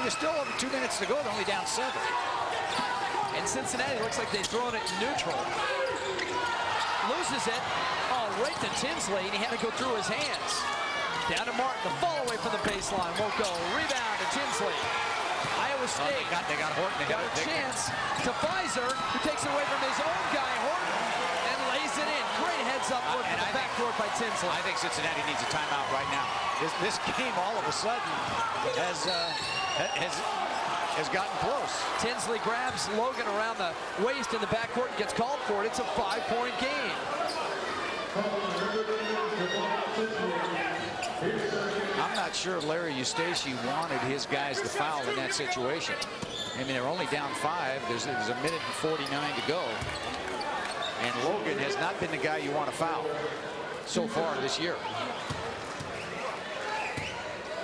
There's still over 2 minutes to go. They're only down 7. And Cincinnati looks like they've thrown it neutral. Loses it. Oh, right to Tinsley, and he had to go through his hands. Down to Martin, the fall away from the baseline. Won't go. Rebound to Tinsley. Iowa State they got Horton. Got a chance to Fizer, who takes it away from his own guy, Horton, and lays it in. Great heads-up look at the backcourt by Tinsley. I think Cincinnati needs a timeout right now. This game all of a sudden has gotten close. Tinsley grabs Logan around the waist in the backcourt and gets called for it. It's a 5-point game. I'm not sure Larry Eustachy wanted his guys to foul in that situation. I mean, they're only down 5. There's a minute and 49 to go. And Logan has not been the guy you want to foul so far this year.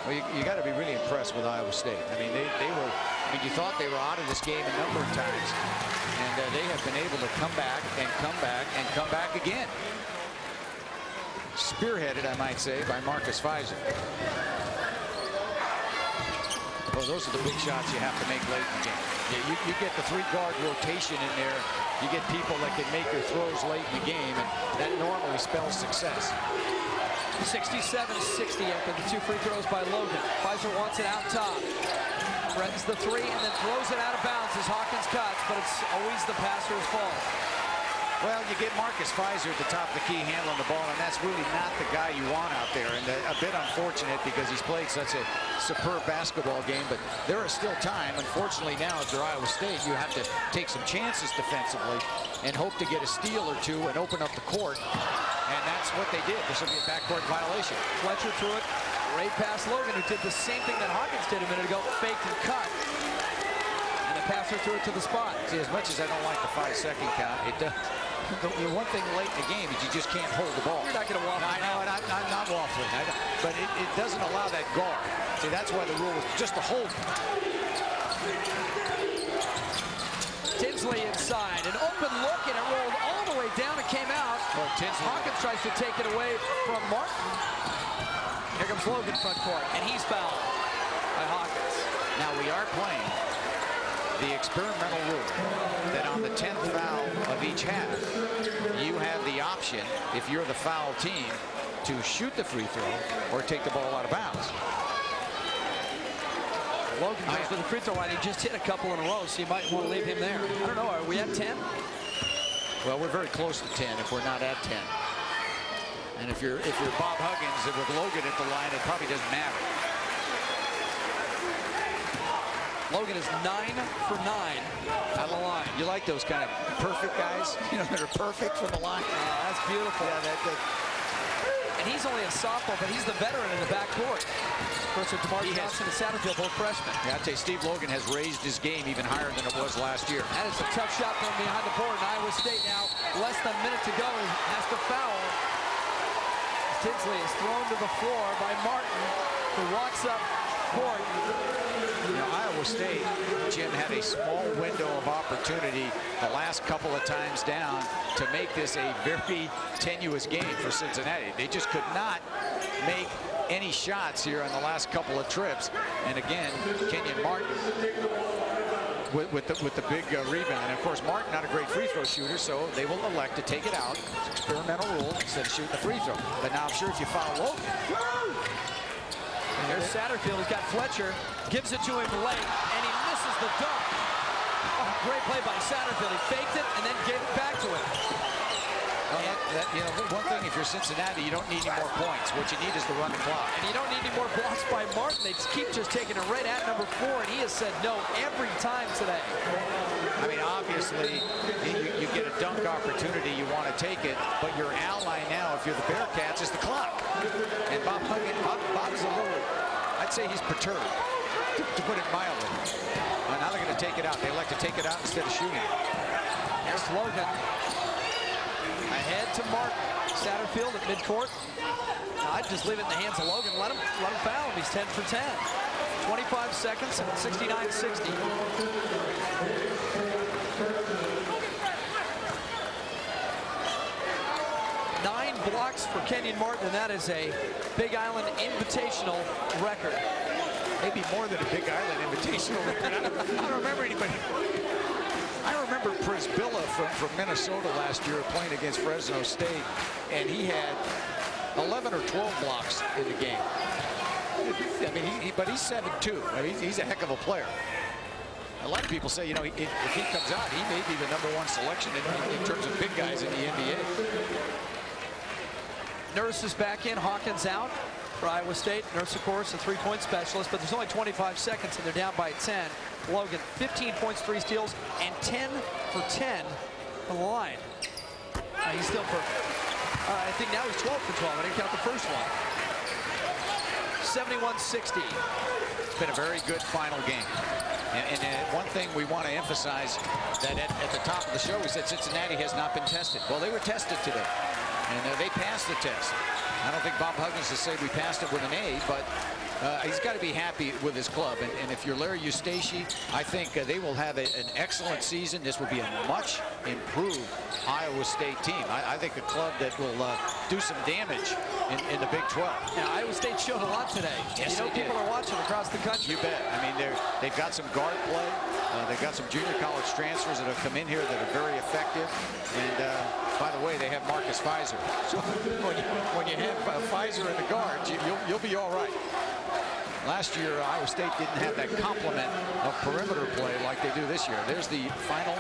Well, you got to be really impressed with Iowa State. I mean, you thought they were out of this game a number of times. And they have been able to come back and come back and come back again. Spearheaded, I might say, by Marcus Fizer. Well, those are the big shots you have to make late in the game. Yeah, you get the 3-guard rotation in there. You get people that can make your throws late in the game, and that normally spells success. 67-60 after the 2 free throws by Logan. Fizer wants it out top. Threatens the 3 and then throws it out of bounds as Hawkins cuts, but it's always the passer's fault. Well, you get Marcus Fizer at the top of the key handling the ball, and that's really not the guy you want out there. And a bit unfortunate because he's played such a superb basketball game, but there is still time. Unfortunately now, if you're Iowa State, you have to take some chances defensively and hope to get a steal or two and open up the court. And that's what they did. This will be a backcourt violation. Fletcher threw it right past Logan, who did the same thing that Huggins did a minute ago, faked and cut. And the passer threw it to the spot. See, as much as I don't like the 5-second count, it does. The one thing late in the game is you just can't hold the ball. You're not going to waffle. I know, and I'm not waffling. But it doesn't allow that guard. See, that's why the rule is just to hold. Tinsley inside, an open look, and it rolled all the way down and came out. Hawkins tries to take it away from Martin. Here comes Logan front court, and he's fouled by Hawkins. Now we are playing the experimental rule that on the 10th foul of each half, you have the option, if you're the foul team, to shoot the free throw or take the ball out of bounds. Logan goes to the free throw line. He just hit a couple in a row, so you might want to leave him there. I don't know. Are we at 10? Well, we're very close to 10 if we're not at 10. And if you're Bob Huggins and with Logan at the line, it probably doesn't matter. Logan is 9 for 9 on the line. You like those kind of perfect guys? You know, that are perfect from the line. That's beautiful. Yeah, And he's only a sophomore, but he's the veteran in the backcourt. Of course, with DerMarr Johnson and Satterfield, both freshmen. Yeah, I'd say Steve Logan has raised his game even higher than it was last year. That is a tough shot from behind the board. And Iowa State now, less than a minute to go, has to foul. Tinsley is thrown to the floor by Martin, who walks up court. You know, Iowa State, Jim, had a small window of opportunity the last couple of times down to make this a very tenuous game for Cincinnati. They just could not make any shots here on the last couple of trips. And again, Kenyon Martin with the big rebound. And of course, Martin not a great free throw shooter, so they will elect to take it out. It's an experimental rule instead of shooting the free throw. But now I'm sure if you foul Logan. And there's Satterfield. He's got Fletcher, gives it to him late, and he misses the dunk. Oh, great play by Satterfield. He faked it and then gave it back to him. You know, one thing, if you're Cincinnati, you don't need any more points. What you need is to run the clock. And you don't need any more blocks by Martin. They keep just taking it right at number 4, and he has said no every time today. I mean, obviously, you get a dunk opportunity, you want to take it, but your ally now, if you're the Bearcats, is the clock. And Bob's a little, I'd say he's perturbed, to put it mildly. Now they're going to take it out. They elect to take it out instead of shooting. There's Logan. Ahead to Martin. Satterfield at midcourt. I'd just leave it in the hands of Logan. Let him foul him. He's 10 for 10. 25 seconds and 69-60. Nine blocks for Kenyon Martin, and that is a Big Island Invitational record. Maybe more than a Big Island Invitational record. I don't remember anybody. I remember Prisbilla from Minnesota last year playing against Fresno State, and he had 11 or 12 blocks in the game. I mean, but he's 7'2". I mean, he's a heck of a player. A lot of people say, you know, if he comes out, he may be the #1 selection in terms of big guys in the NBA. Nurse is back in. Hawkins out for Iowa State. Nurse, of course, a three-point specialist, but there's only 25 seconds, and they're down by 10. Logan, 15 points, 3 steals, and 10 for 10 from the line. He's still perfect. I think now he's 12 for 12. I didn't count the first one. 71-60. It's been a very good final game. And one thing we want to emphasize, that at the top of the show, we said Cincinnati has not been tested. Well, they were tested today, and they passed the test. I don't think Bob Huggins has said we passed it with an A, but he's got to be happy with his club. And if you're Larry Eustachy, I think they will have an excellent season. This will be a much improved Iowa State team. I think a club that will do some damage in the Big 12. Yeah, Iowa State showed a lot today. Yes, you know, people are watching across the country. You bet. I mean, they've got some guard play. They've got some junior college transfers that have come in here that are very effective. And by the way, they have Marcus Fizer. So when you have Fizer in the guards, you'll be all right. Last year, Iowa State didn't have that complement of perimeter play like they do this year. There's the Final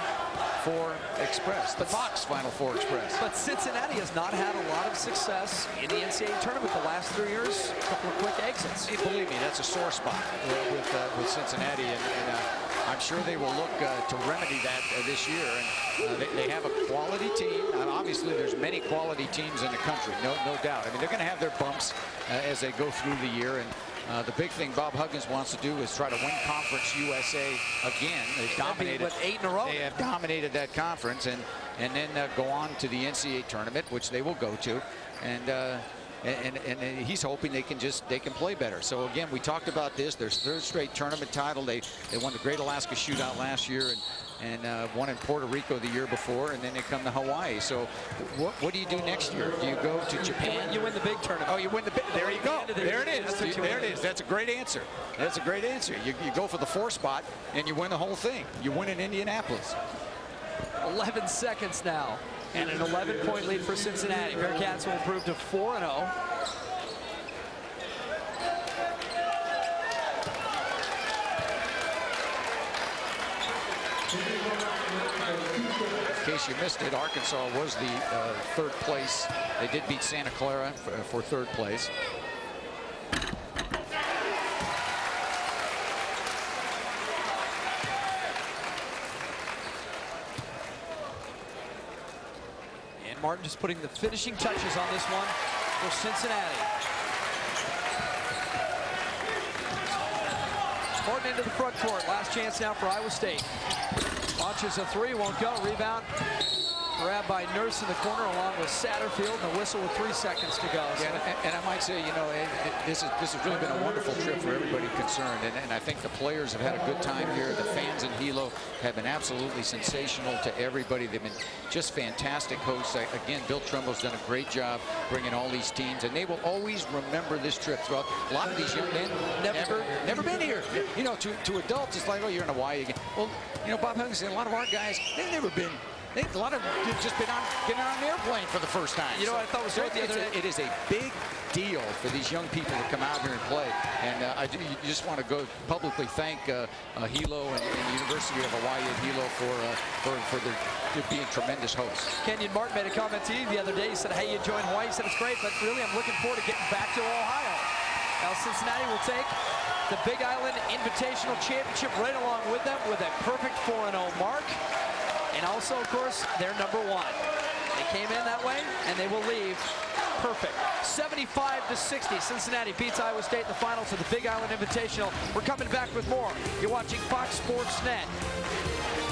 Four Express, the Fox Final Four Express. But Cincinnati has not had a lot of success in the NCAA tournament the last 3 years. A couple of quick exits. Hey, believe me, that's a sore spot with Cincinnati, and I'm sure they will look to remedy that this year. And they have a quality team. Obviously, there's many quality teams in the country, no doubt. I mean, they're going to have their bumps as they go through the year. And the big thing Bob Huggins wants to do is try to win Conference USA again. They've dominated 8 in a row. They have dominated that conference, and then go on to the NCAA tournament, which they will go to. And he's hoping they can play better. So again, we talked about this. Their 3rd straight tournament title. They won the Great Alaska Shootout last year, and won in Puerto Rico the year before, and then they come to Hawaii. So what do you do next year? Do you go to Japan? You win the big tournament. Oh, you win the big. There you go. There it is. There it is. That's a great answer. That's a great answer. You go for the 4 spot, and you win the whole thing. You win in Indianapolis. 11 seconds now, and an 11-point lead for Cincinnati. Bearcats will improve to 4-0. In case you missed it, Arkansas was the 3rd place. They did beat Santa Clara for 3rd place. And Martin just putting the finishing touches on this one. for Cincinnati. Horton into the front court. Last chance now for Iowa State. Launches a three, won't go. Rebound grabbed by Nurse in the corner along with Satterfield, and a whistle with 3 seconds to go. Yeah, and I might say, you know, this has really been a wonderful trip for everybody concerned, and I think the players have had a good time here. The fans in Hilo have been absolutely sensational to everybody. They've been just fantastic hosts. Again, Bill Trumbo's done a great job bringing all these teams, and they will always remember this trip throughout. A lot of these young men never been here. You know, to adults, it's like, oh, you're in Hawaii again. Well, you know, Bob Huggins said a lot of our guys, they've never been. A lot of them have just been getting on an airplane for the first time. You know what I thought was great the other day? It is a big deal for these young people to come out here and play. And you just want to go publicly thank Hilo and the University of Hawaii at Hilo for their being tremendous hosts. Kenyon Martin made a comment to you the other day. He said, hey, you joined Hawaii. He said, it's great, but really I'm looking forward to getting back to Ohio. Now Cincinnati will take the Big Island Invitational Championship right along with them with a perfect 4-0 mark. And also, of course, they're #1. They came in that way, and they will leave perfect. 75-60, Cincinnati beats Iowa State in the finals of the Big Island Invitational. We're coming back with more. You're watching Fox Sports Net.